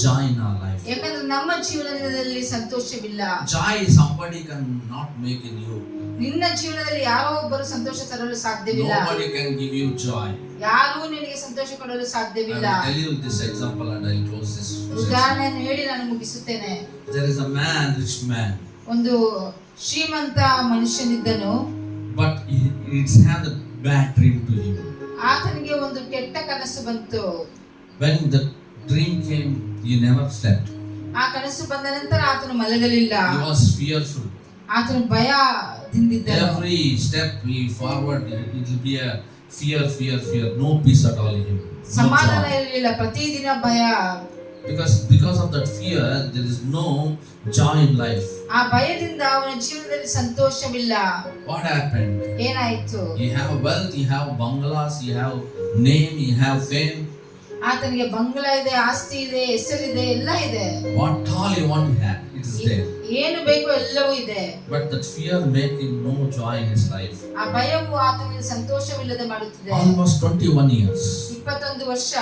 joy in our life. ಯಾಕಂದ್ರೆ ನಮ್ಮ ಜೀವನದಲ್ಲಿ ಸಂತೋಷವಿಲ್ಲ. Joy somebody can not make in you. ನಿನ್ನ ಜೀವನದಲ್ಲಿ ಯಾರೋ ಒಬ್ಬರು ಸಂತೋಷ ತರಲು ಸಾಧ್ಯವಿಲ್ಲ. Nobody can give you joy. ಯಾರೂ ನಿನಗೆ ಸಂತೋಷ ಕೊಡಲು ಸಾಧ್ಯವಿಲ್ಲ. I will tell you this example and I will close this. ಉದಾಹರಣೆಯನ್ನು ಹೇಳಿ ನಾನು ಮುಗಿಸುತ್ತೇನೆ. There is a man, rich man. ಒಂದು ಶ್ರೀಮಂತ ಮನುಷ್ಯನಿದ್ದನು. But it's had a bad dream to him. ಆತನಿಗೆ ಒಂದು ಕೆಟ್ಟ ಕನಸು ಬಂತು. When the dream came, he never slept. ಆ ಕನಸು ಬಂದ ನಂತರ ಆತನು ಮಲಗಲಿಲ್ಲ. He was fearful. ಆತನು ಭಯದಿಂದಿದ್ದನು. Every step he forward, it will be a fear. No peace at all in him. ಸಮಾಧಾನ ಇರಲಿಲ್ಲ, ಪ್ರತಿದಿನ ಭಯ. Because of that fear, there is no joy in life. ಆ ಭಯದಿಂದ ಅವನ ಜೀವನದಲ್ಲಿ ಸಂತೋಷವಿಲ್ಲ. What happened? ಏನಾಯಿತು? He have wealth, he have bungalows, he have name, he have fame. ಆತನಿಗೆ ಬಂಗ್ಲಾ ಇದೆ, ಆಸ್ತಿ ಇದೆ, ಹೆಸರಿದೆ, ಎಲ್ಲ ಇದೆ. What all you want to have, it is there. ಏನು ಬೇಕು ಎಲ್ಲವೂ ಇದೆ. But that fear make him no joy in his life. ಆ ಭಯವು ಆತನಿಗೆ ಸಂತೋಷವಿಲ್ಲದೆ ಮಾಡುತ್ತಿದೆ. Almost 21 years. 21 ವರ್ಷ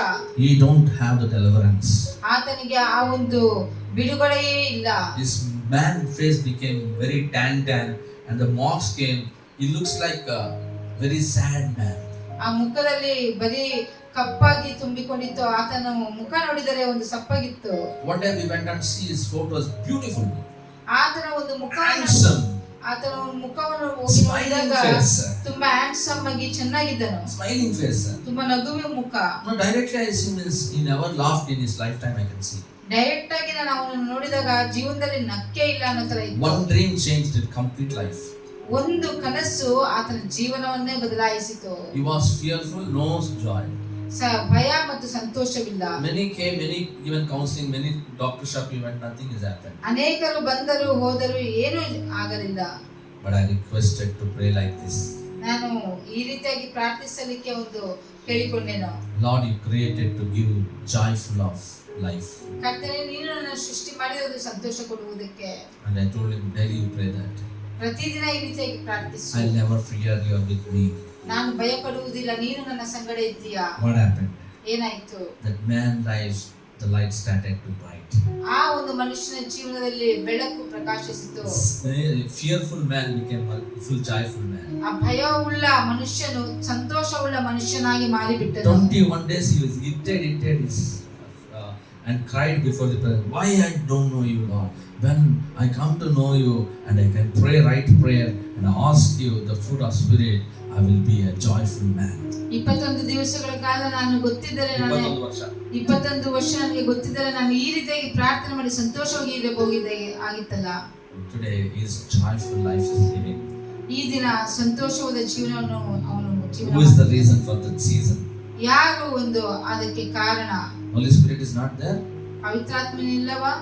He don't have the deliverance. ಆತನಿಗೆ ಆ ಒಂದು ಬಿಡುಗಡೆಯೇ ಇಲ್ಲ. His man face became very tan and the marks came. He looks like a very sad man. ಆ ಮುಖದಲ್ಲಿ ಬರೀ ಕಪ್ಪಾಗಿ ತುಂಬಿಕೊಂಡಿತ್ತು. ಆತನ ಮುಖ ನೋಡಿದರೆ ಒಂದು ಸಪ್ಪಗಿತ್ತು. One day we went and see his photos, beautiful. ಆತನ ಒಂದು Handsome. ಆತನ ಒಂದು ಮುಖವನ್ನು ಹೋಗಿ ನೋಡಿದಾಗ ತುಂಬಾ ಹ್ಯಾಂಡ್ಸಮ್ ಆಗಿ ಚೆನ್ನಾಗಿದ್ದನು. Smiling face. ತುಂಬಾ ನಗುವಿನ ಮುಖ. No, directly I see means he never laughed in his lifetime, I can see. Direct ಆಗಿ ನಾನು ಅವನನ್ನು ನೋಡಿದಾಗ ಜೀವನದಲ್ಲಿ ನಕ್ಕೆ ಇಲ್ಲ ಅನ್ನೋ ತರ ಇತ್ತು. One dream changed his complete life. ಒಂದು ಕನಸು ಆತನ ಜೀವನವನ್ನೇ ಬದಲಾಯಿಸಿತು. He was fearful, no joy. ಭಯ ಮತ್ತು ಸಂತೋಷವಿಲ್ಲ. Many came, many given counseling, many doctor shop event, nothing has happened. ಅನೇಕರು ಬಂದರು ಹೋದರು, ಏನೂ ಆಗಲಿಲ್ಲ. But I requested to pray like this. ನಾನು ಈ ರೀತಿಯಾಗಿ ಪ್ರಾರ್ಥಿಸಲಿಕ್ಕೆ ಒಂದು ಕೇಳಿಕೊಂಡೆನು. Lord, you created to give joyful of life. ಕರ್ತನೇ, ನೀನು ನನ್ನ ಸೃಷ್ಟಿ ಮಾಡಿರೋದು ಸಂತೋಷ ಕೊಡುವುದಕ್ಕೆ. And I told him, daily you pray that. ಪ್ರತಿದಿನ ಈ ರೀತಿಯಾಗಿ ಪ್ರಾರ್ಥಿಸು. I'll never fear, you are with me. ನಾನು ಭಯಪಡುವುದಿಲ್ಲ, ನೀನು ನನ್ನ ಸಂಗಡ ಇದ್ದೀಯಾ. What happened? ಏನಾಯ್ತು? That man lives, the light started to bright. ಆ ಒಂದು ಮನುಷ್ಯನ ಜೀವನದಲ್ಲಿ ಬೆಳಕು ಪ್ರಕಾಶಿಸಿತು. Fearful man became a full joyful man. ಆ ಭಯವುಳ್ಳ ಮನುಷ್ಯನು ಸಂತೋಷವುಳ್ಳ ಮನುಷ್ಯನಾಗಿ ಮಾರಿಬಿಟ್ಟನು. 21 days he was irritated and cried before the prayer. Why I don't know you, Lord? When I come to know you and I can pray right prayer and ask you the fruit of spirit, I will be a joyful man. 21 ದಿವಸಗಳ ಕಾಲ ನಾನು ಗೊತ್ತಿದ್ದರೆ 21 ವರ್ಷ ನನಗೆ ಗೊತ್ತಿದ್ದರೆ ನಾನು ಈ ರೀತಿಯಾಗಿ ಪ್ರಾರ್ಥನೆ ಮಾಡಿ ಸಂತೋಷವಾಗಿ ಇರಬಹುದೇ ಆಗಿತ್ತಲ್ಲ. Today his joyful life is living. ಈ ದಿನ ಸಂತೋಷವಾದ ಜೀವನವನ್ನು ಅವನು Who is the reason for that season? ಯಾರು ಒಂದು ಅದಕ್ಕೆ ಕಾರಣ? Holy Spirit is not there. ಪವಿತ್ರಾತ್ಮನಿಲ್ಲವಾ?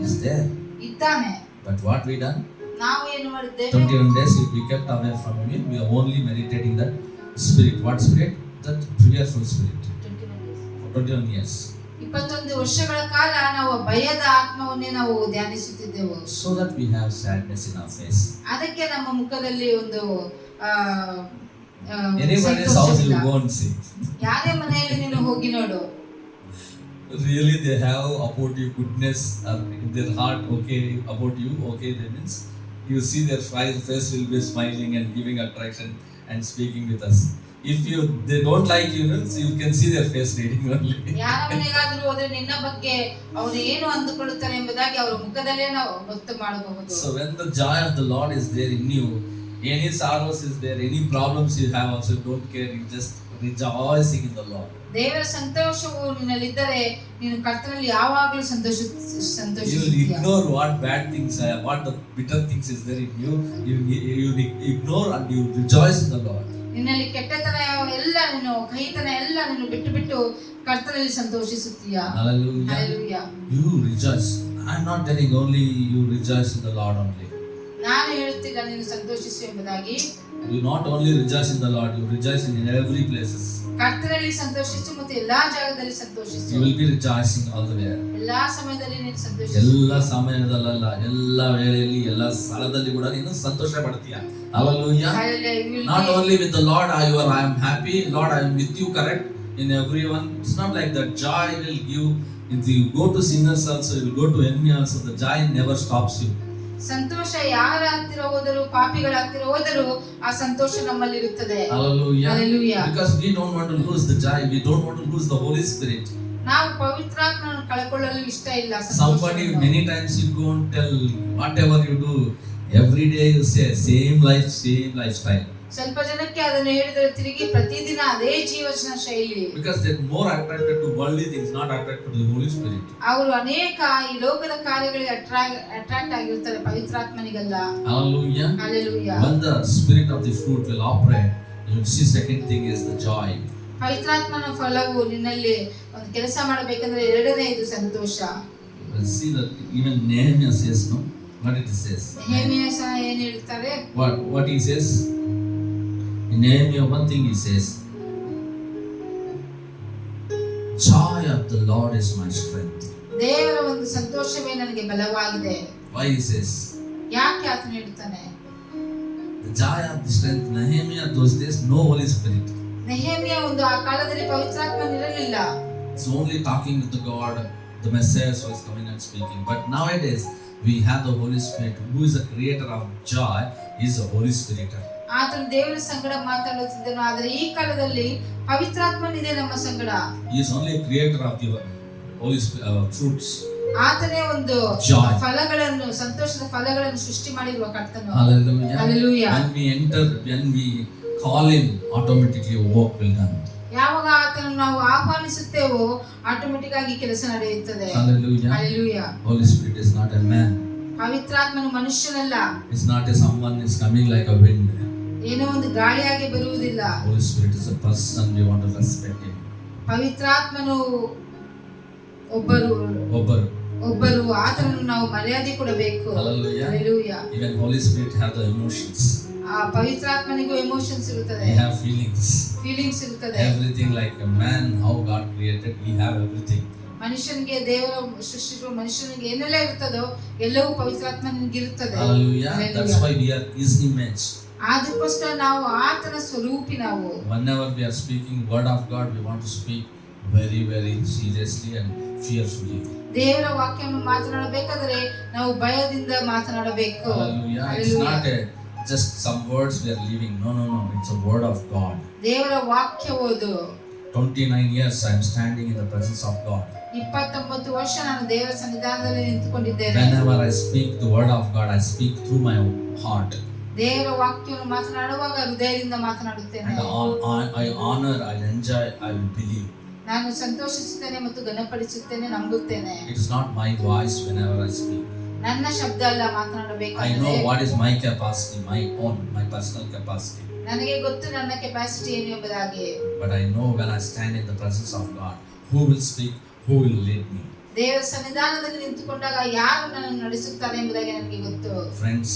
Is there. ಇದ್ದಾನೆ. But what we done? ನಾವು ಏನು ಮಾಡಿದ್ದೇವೆ? 21 days we kept away from him. We are only meditating that spirit. What spirit? That fearful spirit. 21 years. 21 ವರ್ಷಗಳ ಕಾಲ ನಾವು ಭಯದ ಆತ್ಮವನ್ನೇ ನಾವು ಧ್ಯಾನಿಸುತ್ತಿದ್ದೆವು. So that we have sadness in our face. ಅದಕ್ಕೆ ನಮ್ಮ ಮುಖದಲ್ಲಿ ಒಂದು Anybody's house you go and see. ಯಾರೇ ಮನೆಯಲ್ಲಿ ನೀನು ಹೋಗಿ ನೋಡು. Really they have about you goodness in their heart, okay about you, okay, that means you see their face will be smiling and giving attraction and speaking with us. If they don't like you, you can see their face reading only. ಯಾರ ಮನೆಗಾದರೂ ಹೋದ್ರೆ ನಿನ್ನ ಬಗ್ಗೆ ಅವರು ಏನು ಅಂದುಕೊಳ್ಳುತ್ತಾರೆ ಎಂಬುದಾಗಿ ಅವರ ಮುಖದಲ್ಲೇ ನಾವು ಗೊತ್ತು ಮಾಡಬಹುದು. So when the joy of the Lord is there in you, any sorrows is there, any problems you have also don't care, you just rejoicing in the Lord. ದೇವರ ಸಂತೋಷವು ನಿನ್ನಲ್ಲಿದ್ದರೆ ನೀನು ಕರ್ತನಲ್ಲಿ ಯಾವಾಗಲೂ ಸಂತೋಷಿಸುತ್ತೀಯ. You will ignore what bad things are, what the bitter things is there in you. You ignore and you rejoice in the Lord. ನಿನ್ನಲ್ಲಿ ಕೆಟ್ಟತನ ಎಲ್ಲ ನೀನು ಕಹಿತನ ಎಲ್ಲ ನೀನು ಬಿಟ್ಟು ಬಿಟ್ಟು ಕರ್ತನಲ್ಲಿ ಸಂತೋಷಿಸುತ್ತೀಯ. Hallelujah. Hallelujah. You rejoice. I am not telling only you rejoice in the Lord only. ನಾನು ಹೇಳುತ್ತಿಲ್ಲ ನೀನು ಸಂತೋಷಿಸು ಎಂಬುದಾಗಿ. You not only rejoice in the Lord, you rejoice in every places. ಕರ್ತನಲ್ಲಿ ಸಂತೋಷಿಸು ಮತ್ತು ಎಲ್ಲಾ ಜಾಗದಲ್ಲಿ ಸಂತೋಷಿಸು. You will be rejoicing all the way. ಎಲ್ಲಾ ಸಮಯದಲ್ಲಿ ನೀನು ಸಂತೋಷಿಸು. ಎಲ್ಲಾ ಸಮಯದಲ್ಲ, ಎಲ್ಲಾ ವೇಳೆಯಲ್ಲಿ, ಎಲ್ಲಾ ಸ್ಥಳದಲ್ಲಿ ಕೂಡ ನೀನು ಸಂತೋಷ ಪಡ್ತೀಯ. Hallelujah. Not only with the Lord I am happy, Lord I am with you, correct, in everyone. It's not like that. Joy will give. If you go to sinners also, you will go to enemy also, the joy never stops you. ಸಂತೋಷ ಯಾರ ಹತ್ತಿರ ಹೋದರೂ ಪಾಪಿಗಳ ಹತ್ತಿರ ಹೋದರೂ ಆ ಸಂತೋಷ ನಮ್ಮಲ್ಲಿ ಇರುತ್ತದೆ. Hallelujah. Hallelujah. Because we don't want to lose the joy, we don't want to lose the Holy Spirit. ನಾವು ಪವಿತ್ರಾತ್ಮನನ್ನು ಕಳಕೊಳ್ಳಲು ಇಷ್ಟ ಇಲ್ಲ. Somebody many times you go and tell whatever you do, every day you say same life, same lifestyle. ಸ್ವಲ್ಪ ಜನಕ್ಕೆ ಅದನ್ನು ಹೇಳಿದರೆ ತಿರುಗಿ ಪ್ರತಿದಿನ ಅದೇ ಜೀವನ ಶೈಲಿ. Because they are more attracted to worldly things, not attracted to the Holy Spirit. ಅವರು ಅನೇಕ ಈ ಲೋಕದ ಕಾರ್ಯಗಳಿಗೆ ಅಟ್ರಾಕ್ಟ್ ಆಗಿರ್ತಾರೆ, ಪವಿತ್ರಾತ್ಮನಿಗಲ್ಲ. Hallelujah. Hallelujah. When the spirit of the fruit will operate, you see second thing is the joy. ಪವಿತ್ರಾತ್ಮನ ಫಲವು ನಿನ್ನಲ್ಲಿ ಒಂದು ಕೆಲಸ ಮಾಡಬೇಕಂದ್ರೆ ಎರಡನೇದು ಸಂತೋಷ. See that even Nehemiah says, no, what it says. Nehemiah ಸಹ ಏನು ಹೇಳ್ತಾರೆ? What he says? In Nehemiah, one thing he says, joy the Lord is my strength. ದೇವರ ಒಂದು ಸಂತೋಷವೇ ನನಗೆ ಬಲವಾಗಿದೆ. Why he says? ಯಾಕೆ ಆತನು ಹೇಳ್ತಾನೆ? The joy of the strength. Nehemiah those days no Holy Spirit. ನೆಹೆಮ್ಯ ಒಂದು ಆ ಕಾಲದಲ್ಲಿ ಪವಿತ್ರಾತ್ಮನಿರಲಿಲ್ಲ. It's only talking with the God. The Messiah was coming and speaking. But nowadays we have the Holy Spirit, who is the creator of joy. He is the Holy Spirit. ಆತನು ದೇವರ ಸಂಗಡ ಮಾತಾಡುತ್ತಿದ್ದನು. ಆದರೆ ಈ ಕಾಲದಲ್ಲಿ ಪವಿತ್ರಾತ್ಮನಿದೆ ನಮ್ಮ ಸಂಗಡ. He is only a creator of the Holy fruits. ಆತನೇ ಒಂದು ಫಲಗಳನ್ನು, ಸಂತೋಷದ ಫಲಗಳನ್ನು ಸೃಷ್ಟಿ ಮಾಡಿರುವ ಕರ್ತನು. Hallelujah. Hallelujah. When we call him, automatically work will done. ಯಾವಾಗ ಆತನನ್ನು ನಾವು ಆಹ್ವಾನಿಸುತ್ತೇವೋ ಆಟೋಮೆಟಿಕ್ ಆಗಿ ಕೆಲಸ ನಡೆಯುತ್ತದೆ. Hallelujah. Hallelujah. Holy Spirit is not a man. ಪವಿತ್ರಾತ್ಮನು ಮನುಷ್ಯನಲ್ಲ. It's not a someone is coming like a wind. ಏನೋ ಒಂದು ಗಾಳಿಯಾಗಿ ಬರುವುದಿಲ್ಲ. Holy Spirit is a person. We want to respect him. ಪವಿತ್ರಾತ್ಮನು ಒಬ್ಬರು ಆತನನ್ನು ನಾವು ಮರ್ಯಾದೆ ಕೊಡಬೇಕು. Hallelujah. Even Holy Spirit have the emotions. ಆ ಪವಿತ್ರಾತ್ಮನಿಗೂ ಎಮೋಷನ್ಸ್ ಇರುತ್ತದೆ. He have feelings ಇರುತ್ತದೆ. Everything like a man, how God created, he have everything. ಮನುಷ್ಯನಿಗೆ ದೇವರು ಸೃಷ್ಟಿಸಿರುವ ಮನುಷ್ಯನಿಗೆ ಏನೆಲ್ಲ ಇರುತ್ತದೋ ಎಲ್ಲವೂ ಪವಿತ್ರಾತ್ಮನಿಗೆ ಇರುತ್ತದೆ. Hallelujah. That's why we are his image. ಅದಕ್ಕೋಸ್ಕರ ನಾವು ಆತನ ಸ್ವರೂಪಿ ನಾವು. Whenever we are speaking word of God, we want to speak very very seriously and fearfully. ದೇವರ ವಾಕ್ಯವನ್ನು ಮಾತನಾಡಬೇಕಾದರೆ ನಾವು ಭಯದಿಂದ ಮಾತನಾಡಬೇಕು. Hallelujah. It's not just some words we are leaving. No. It's a word of God. ದೇವರ ವಾಕ್ಯ ಓದು. 29 years I am standing in the presence of God. 29 ವರ್ಷ ನಾನು ದೇವರ ಸನ್ನಿಧಾನದಲ್ಲಿ ನಿಂತುಕೊಂಡಿದ್ದೇನೆ. Whenever I speak the word of God, I speak through my heart. ದೇವರ ವಾಕ್ಯವನ್ನು ಮಾತನಾಡುವಾಗ ಹೃದಯದಿಂದ ಮಾತನಾಡುತ್ತೇನೆ. And I honor, I enjoy, I will believe. ನಾನು ಸಂತೋಷಿಸುತ್ತೇನೆ ಮತ್ತು ಘನಪಡಿಸುತ್ತೇನೆ, ನಂಬುತ್ತೇನೆ. It is not my voice whenever I speak. ನನ್ನ ಶಬ್ದ ಅಲ್ಲ ಮಾತನಾಡಬೇಕಾದ್ರೆ. I know what is my capacity, my personal capacity. ನನಗೆ ಗೊತ್ತು ನನ್ನ ಕೆಪಾಸಿಟಿ ಏನು ಎಂಬುದಾಗಿ. But I know when I stand in the presence of God, who will speak, who will lead me. ದೇವರ ಸನ್ನಿಧಾನದಲ್ಲಿ ನಿಂತುಕೊಂಡಾಗ ಯಾರು ನನ್ನನ್ನು ನಡೆಸುತ್ತಾರೆ ಎಂಬುದಾಗಿ ನನಗೆ ಗೊತ್ತು. Friends,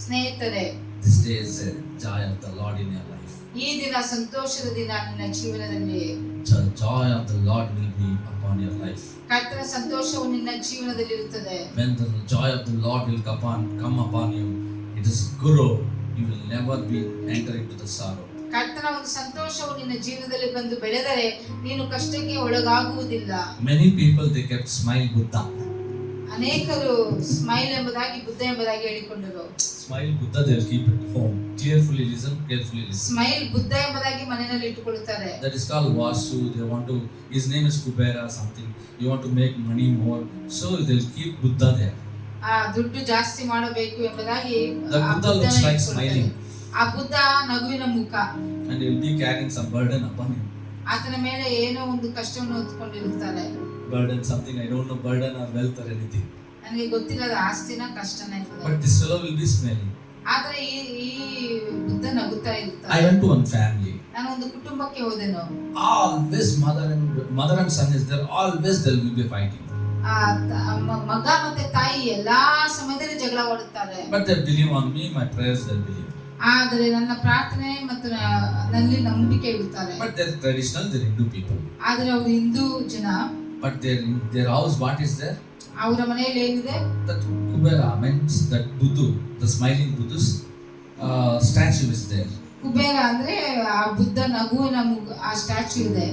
ಸ್ನೇಹಿತರೆ, this day is a joy of the Lord in your life. ಈ ದಿನ ಸಂತೋಷದ ದಿನ ನಿನ್ನ ಜೀವನದಲ್ಲಿ. The joy of the Lord will be upon your life. ಕರ್ತನ ಸಂತೋಷವು ನಿನ್ನ ಜೀವನದಲ್ಲಿ ಇರುತ್ತದೆ. When the joy of the Lord will come upon you, it is grow. You will never be enter into the sorrow. ಕರ್ತನ ಒಂದು ಸಂತೋಷವು ನಿನ್ನ ಜೀವನದಲ್ಲಿ ಬಂದು ಬೆಳೆದರೆ ನೀನು ಕಷ್ಟಕ್ಕೆ ಒಳಗಾಗುವುದಿಲ್ಲ. Many people they kept smile Buddha. ಅನೇಕರು ಸ್ಮೈಲ್ ಎಂಬುದಾಗಿ ಬುದ್ಧ ಎಂಬುದಾಗಿ ಹೇಳಿಕೊಂಡರು. Smile Buddha they will keep it home. Carefully listen. Smile Buddha ಎಂಬುದಾಗಿ ಮನೆಯಲ್ಲಿ ಇಟ್ಟುಕೊಳ್ಳುತ್ತಾರೆ. That is called Vasu. They want to. His name is Kubera something. You want to make money more, so they will keep Buddha there. ಆ ದುಡ್ಡು ಜಾಸ್ತಿ ಮಾಡಬೇಕು ಎಂಬುದಾಗಿ The Buddha looks like smiling. ಆ ಬುದ್ಧ ನಗುವಿನ ಮುಖ. And he will be carrying some burden upon him. ಆತನ ಮೇಲೆ ಏನೋ ಒಂದು ಕಷ್ಟವನ್ನು ಹೊತ್ತುಕೊಂಡಿರುತ್ತಾರೆ. Burden something, I don't know, burden or wealth or anything. ನನಗೆ ಗೊತ್ತಿಲ್ಲ ಅದು ಆಸ್ತಿನ ಕಷ್ಟನೇ. But this fellow will be smiling. ಆದ್ರೆ ಈ ಬುದ್ಧ ನಗುತ್ತಾ ಇರ್ತಾರೆ. I went to one family. ನಾನು ಒಂದು ಕುಟುಂಬಕ್ಕೆ ಹೋದೆನು. Always mother and son is there. Always they will be fighting. ಮಗ ಮತ್ತೆ ತಾಯಿ ಎಲ್ಲಾ ಸಮಯದಲ್ಲಿ ಜಗಳವಾಡುತ್ತಾರೆ. But they believe on me, my prayers they believe. ಆದರೆ ನನ್ನ ಪ್ರಾರ್ಥನೆ ಮತ್ತು ನನ್ನಲ್ಲಿ ನಂಬಿಕೆ ಇಡುತ್ತಾರೆ. But they're traditional, they're Hindu people. ಆದರೆ ಅವರು ಹಿಂದೂ ಜನ. But their house, what is there? ಅವರ ಮನೆಯಲ್ಲಿ ಏನಿದೆ? That Kubera means that Buddha, the smiling Buddha's statue is there. Kubera ಅಂದ್ರೆ ಆ ಬುದ್ಧ ನಗುವಿನ ಆ ಸ್ಟ್ಯಾಚ್ಯೂ ಇದೆ.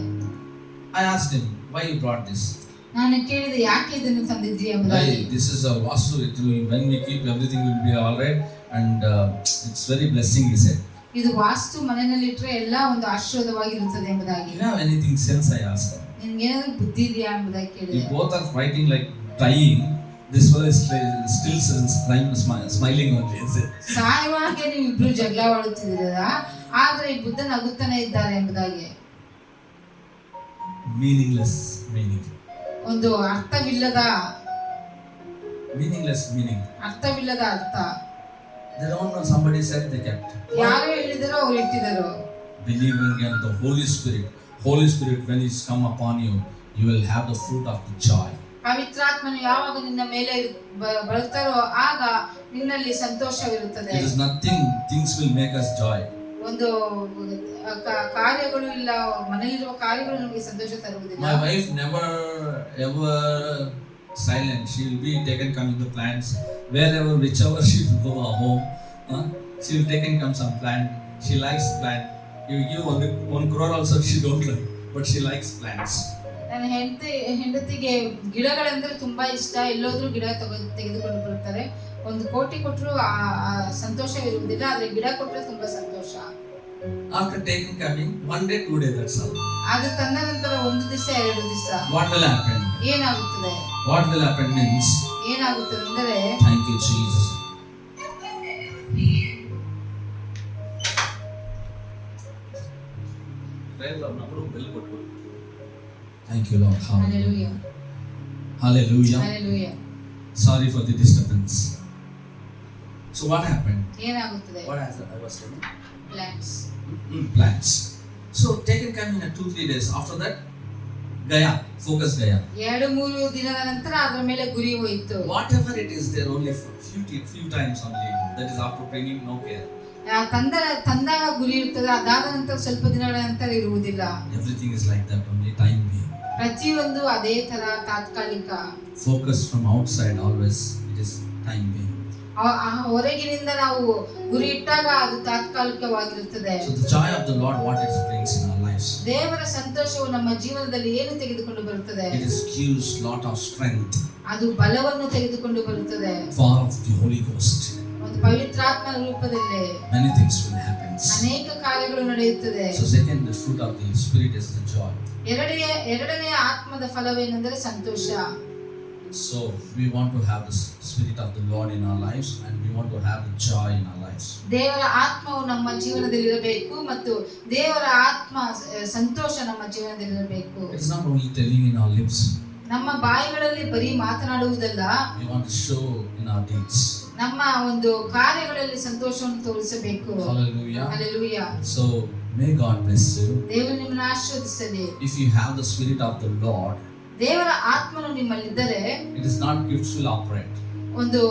I asked him, why you brought this? ನಾನು ಕೇಳಿದೆ ಯಾಕೆ ಇದನ್ನು ತಂದಿದ್ದೀರಿ ಎಂಬುದಾಗಿ. This is a vastu. When we keep everything will be all right and it's very blessing, he said. ಇದು ವಾಸ್ತು ಮನೆಯಲ್ಲಿ ಇಟ್ಟರೆ ಎಲ್ಲ ಒಂದು ಆಶೀರ್ವಾದವಾಗಿರುತ್ತದೆ ಎಂಬುದಾಗಿ. You have anything sense? I asked him. ನಿನಗೆ ಏನಾದರೂ ಬುದ್ಧಿ ಇದೆಯಾ ಎಂಬುದಾಗಿ ಕೇಳಿದೆ. You both are fighting like dying. This one is still smiling only. ಸಾಯುವಾಗೆ ನೀವು ಇಬ್ರು ಜಗಳವಾಡುತ್ತಿದ್ದೀರಾ, ಆದರೆ ಈ ಬುದ್ಧ ನಗುತ್ತಾನೆ ಇದ್ದಾರೆ ಎಂಬುದಾಗಿ. Meaningless meaning. ಒಂದು ಅರ್ಥವಿಲ್ಲದ meaning. ಅರ್ಥವಿಲ್ಲದ ಅರ್ಥ. They don't know, somebody said they kept. ಯಾರು ಹೇಳಿದರೋ ಅವರು ಇಟ್ಟಿದರು. Believing in the Holy Spirit. Holy Spirit when He come upon you, you will have the fruit of the joy. ಪವಿತ್ರಾತ್ಮನು ಯಾವಾಗ ನಿನ್ನ ಮೇಲೆ ಬರುತ್ತಾರೋ ಆಗ ನಿನ್ನಲ್ಲಿ ಸಂತೋಷವಿರುತ್ತದೆ. There is nothing, things will make us joy. ಒಂದು ಕಾರ್ಯಗಳು ಇಲ್ಲ, ಮನೆಯಲ್ಲಿರುವ ಕಾರ್ಯಗಳು ನಮಗೆ ಸಂತೋಷ ತರುವುದಿಲ್ಲ. My wife never ever silent. She will be taken coming to plants wherever, whichever she will go home. She will take and come some plant. She likes plant. You give 1 crore also she don't like, but she likes plants. ನನ್ನ ಹೆಂಡತಿಗೆ ಗಿಡಗಳೆಂದ್ರೆ ತುಂಬಾ ಇಷ್ಟ. ಎಲ್ಲೋದ್ರೂ ಗಿಡ ತೆಗೆದುಕೊಂಡು ಬರ್ತಾರೆ. 1 ಕೋಟಿ ಕೊಟ್ಟರು ಸಂತೋಷವಿರುವುದಿಲ್ಲ, ಆದ್ರೆ ಗಿಡ ಕೊಟ್ಟರೆ ತುಂಬಾ ಸಂತೋಷ. After taking coming 1 day 2 day, that's all. ಅದು ತಂದ ನಂತರ 1 ದಿವಸ 2 ದಿವಸ What will happen? ಏನಾಗುತ್ತದೆ? What will happen means, ಏನಾಗುತ್ತದೆ ಅಂದರೆ, thank you Jesus. Thank you Lord. Hallelujah. Hallelujah. Hallelujah. Sorry for the disturbance. So what happened? ಏನಾಗುತ್ತದೆ? What has I was telling? Plants. Plants. So taken coming in 2-3 days. After that, Gaya, focus Gaya. 2-3 ದಿನದ ನಂತರ ಅದರ ಮೇಲೆ ಗುರಿ ಹೋಯಿತು. Whatever it is, there only few times only. That is after bringing no care. ತಂದಾಗ ಗುರಿ ಇರ್ತದೆ, ಅದಾದ ನಂತರ ಸ್ವಲ್ಪ ದಿನಗಳ ನಂತರ ಇರುವುದಿಲ್ಲ. Everything is like that, only time being. ಪ್ರತಿಯೊಂದು ಅದೇ ತರ ತಾತ್ಕಾಲಿಕ. Focus from outside always, it is time being. ಹೊರಗಿನಿಂದ ನಾವು ಗುರಿ ಇಟ್ಟಾಗ ಅದು ತಾತ್ಕಾಲಿಕವಾಗಿರುತ್ತದೆ. So the joy of the Lord, what it brings in our lives, ದೇವರ ಸಂತೋಷವು ನಮ್ಮ ಜೀವನದಲ್ಲಿ ಏನು ತೆಗೆದುಕೊಂಡು ಬರುತ್ತದೆ? it is gives lot of strength, ಅದು ಬಲವನ್ನು ತೆಗೆದುಕೊಂಡು ಬರುತ್ತದೆ. power of the Holy Ghost. ಒಂದು ಪವಿತ್ರಾತ್ಮನ ರೂಪದಲ್ಲಿ Many things will happen. ಅನೇಕ ಕಾರ್ಯಗಳು ನಡೆಯುತ್ತದೆ. So second, the fruit of the Spirit is the joy. ಎರಡನೇ ಆತ್ಮದ ಫಲವೇನೆಂದರೆ ಸಂತೋಷ. So we want to have the Spirit of the Lord in our lives, and we want to have the joy in our lives. ದೇವರ ಆತ್ಮವು ನಮ್ಮ ಜೀವನದಲ್ಲಿ ಇರಬೇಕು ಮತ್ತು ದೇವರ ಆತ್ಮ ಸಂತೋಷ ನಮ್ಮ ಜೀವನದಲ್ಲಿ ಇರಬೇಕು. It's not only telling in our lips. ನಮ್ಮ ಬಾಯಿಗಳಲ್ಲಿ ಬರೀ ಮಾತನಾಡುವುದಲ್ಲ, we want to show in our deeds. ನಮ್ಮ ಒಂದು ಕಾರ್ಯಗಳಲ್ಲಿ ಸಂತೋಷವನ್ನು ತೋರಿಸಬೇಕು. Hallelujah. Hallelujah. So may God bless you. ದೇವರು ನಿಮ್ಮನ್ನು ಆಶೀರ್ವದಿಸಲಿ. If you have the Spirit of the Lord, ದೇವರ ಆತ್ಮನು ನಿಮ್ಮಲ್ಲಿದ್ದರೆ, it is not gifts will operate. ಒಂದು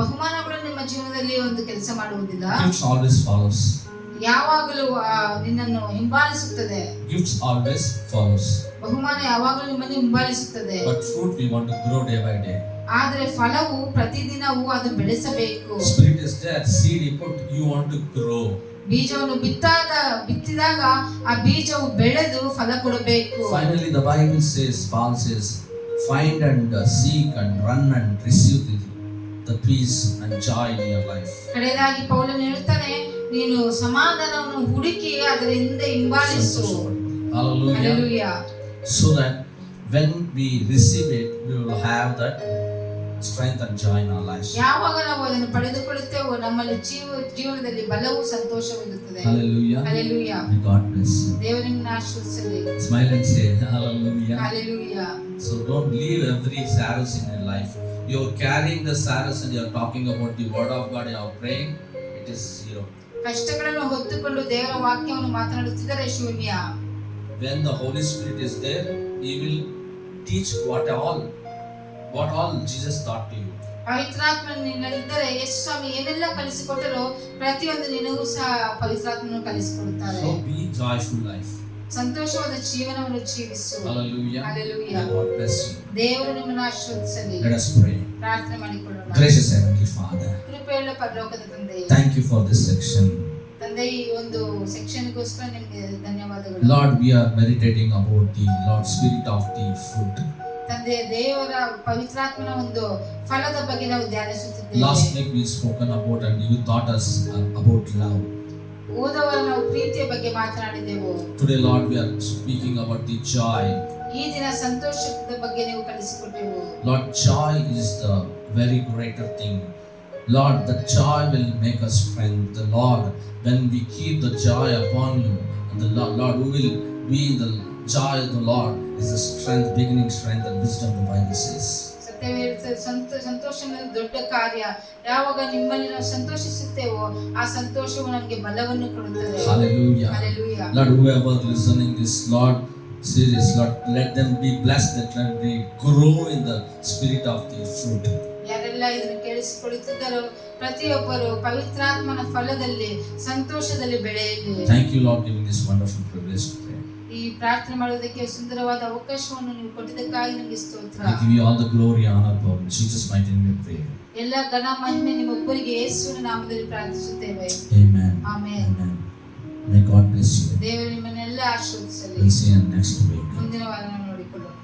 ಬಹುಮಾನಗಳು ನಿಮ್ಮ ಜೀವನದಲ್ಲಿ ಒಂದು ಕೆಲಸ ಮಾಡುವುದಿಲ್ಲ. Gifts always follows. ಯಾವಾಗಲೂ ನಿನ್ನನ್ನು ಹಿಂಬಾಲಿಸುತ್ತದೆ. Gifts always follows. ಬಹುಮಾನ ಯಾವಾಗಲೂ ನಿಮ್ಮನ್ನು ಹಿಂಬಾಲಿಸುತ್ತದೆ. But fruit we want to grow day by day. ಆದರೆ ಫಲವು ಪ್ರತಿದಿನವೂ ಅದು ಬೆಳೆಸಬೇಕು. Spirit is there, seed you put, you want to grow. ಬೀಜವನ್ನು ಬಿತ್ತಿದಾಗ ಆ ಬೀಜವು ಬೆಳೆದು ಫಲ ಕೊಡಬೇಕು. Finally the Bible says, Paul says, find and seek and run and receive the peace and joy in your life. ಕಡೆಯದಾಗಿ ಪೌಲನು ಹೇಳ್ತಾನೆ, ನೀನು ಸಮಾಧಾನವನ್ನು ಹುಡುಕಿ ಅದರಿಂದ ಹಿಂಬಾಲಿಸು. Hallelujah. Hallelujah. So that when we receive it, we will have that strength and joy in our lives. ಯಾವಾಗ ನಾವು ಅದನ್ನು ಪಡೆದುಕೊಳ್ಳುತ್ತೇವೋ ನಮ್ಮಲ್ಲಿ ಜೀವನದಲ್ಲಿ ಬಲವು ಸಂತೋಷವಿರುತ್ತದೆ. Hallelujah. Hallelujah. May God bless you. ದೇವರು ನಿಮ್ಮನ್ನು ಆಶೀರ್ವದಿಸಲಿ. Smile and say hallelujah. Hallelujah. So don't leave every sorrows in your life. You are carrying the sorrows and you are talking about the word of God, you are praying, it is zero. ಕಷ್ಟಗಳನ್ನು ಹೊತ್ತುಕೊಂಡು ದೇವರ ವಾಕ್ಯವನ್ನು ಮಾತನಾಡುತ್ತಿದ್ದರೆ ಶೂನ್ಯ. When the Holy Spirit is there, He will teach what all Jesus taught to you. ಪವಿತ್ರಾತ್ಮನು ನಿನ್ನಲ್ಲಿದ್ದರೆ ಯೇಸು ಸ್ವಾಮಿ ಏನೆಲ್ಲ ಕಲಿಸಿಕೊಟ್ಟರೋ ಪ್ರತಿಯೊಂದು ನಿನಗೂ ಸಹ ಪವಿತ್ರಾತ್ಮನು ಕಲಿಸಿಕೊಡುತ್ತಾರೆ. So be joyful life. ಸಂತೋಷವಾದ ಜೀವನವನ್ನು ಜೀವಿಸು. Hallelujah. Hallelujah. May God bless you. ದೇವರು ನಿಮ್ಮನ್ನು ಆಶೀರ್ವದಿಸಲಿ. Let us pray. ಪ್ರಾರ್ಥನೆ ಮಾಡಿಕೊಳ್ಳೋಣ. Gracious Heavenly Father, ಕೃಪೆಯುಳ್ಳ ಪರಲೋಕದ ತಂದೆಯೇ, thank you for this section. ತಂದೆ, ಈ ಒಂದು ಸೆಕ್ಷನ್ಗೋಸ್ಕರ ನಿಮಗೆ ಧನ್ಯವಾದಗಳು. Lord, we are meditating about the Lord Spirit of the fruit. ತಂದೆ, ದೇವರ ಪವಿತ್ರಾತ್ಮನ ಒಂದು ಫಲದ ಬಗ್ಗೆ ನಾವು ಧ್ಯಾನಿಸುತ್ತಿದ್ದೇವೆ. Last week we spoken about and you taught us about love. ಹೋದವಾರ ನಾವು ಪ್ರೀತಿಯ ಬಗ್ಗೆ ಮಾತನಾಡಿದೆವು. Today Lord, we are speaking about the joy. ಈ ದಿನ ಸಂತೋಷದ ಬಗ್ಗೆ ನೀವು ಕಲಿಸಿಕೊಟ್ಟೆವು. Lord, joy is the very greater thing. Lord, the joy will make us strength. The Lord, when we keep the joy upon you, and the Lord who will be in the joy of the Lord is the strength, beginning strength and wisdom, the Bible says. ಸಂತೋಷ ದೊಡ್ಡ ಕಾರ್ಯ. ಯಾವಾಗ ನಿಮ್ಮಲ್ಲಿ ನಾವು ಸಂತೋಷಿಸುತ್ತೇವೋ ಆ ಸಂತೋಷವು ನಮಗೆ ಬಲವನ್ನು ಕೊಡುತ್ತದೆ. Hallelujah. Hallelujah. Lord, whoever listening this, Lord, serious, Lord, let them be blessed, that let them grow in the spirit of the fruit. ಯಾರೆಲ್ಲ ಯಾರೆಲ್ಲ ಇದನ್ನು ಕೇಳಿಸಿಕೊಳ್ಳುತ್ತಿದ್ದಾರೋ ಪ್ರತಿಯೊಬ್ಬರು ಪವಿತ್ರಾತ್ಮನ ಫಲದಲ್ಲಿ ಸಂತೋಷದಲ್ಲಿ ಬೆಳೆಯಲಿ. Thank you, Lord, giving this wonderful privilege to pray. ಈ ಪ್ರಾರ್ಥನೆ ಮಾಡುವುದಕ್ಕೆ ಸುಂದರವಾದ ಅವಕಾಶವನ್ನು ನೀವು ಕೊಟ್ಟಿದ್ದಕ್ಕಾಗಿ ನಿಮಗೆ ಸ್ತೋತ್ರ. I give you all the glory, honor, power. In Jesus' mighty name we pray. ಎಲ್ಲ ಘನ ಮಹಿಮೆ ನಿಮ್ಮೊಬ್ಬರಿಗೆ ಯೇಸುವಿನ ನಾಮದಲ್ಲಿ ಪ್ರಾರ್ಥಿಸುತ್ತೇವೆ. Amen. Amen. Amen. May God bless you. ದೇವರು ನಿಮ್ಮನ್ನೆಲ್ಲ ಆಶೀರ್ವದಿಸಲಿ. We'll see you next week. ಮುಂದಿನ ವಾರ ನೋಡಿಕೊಳ್ಳೋಣ.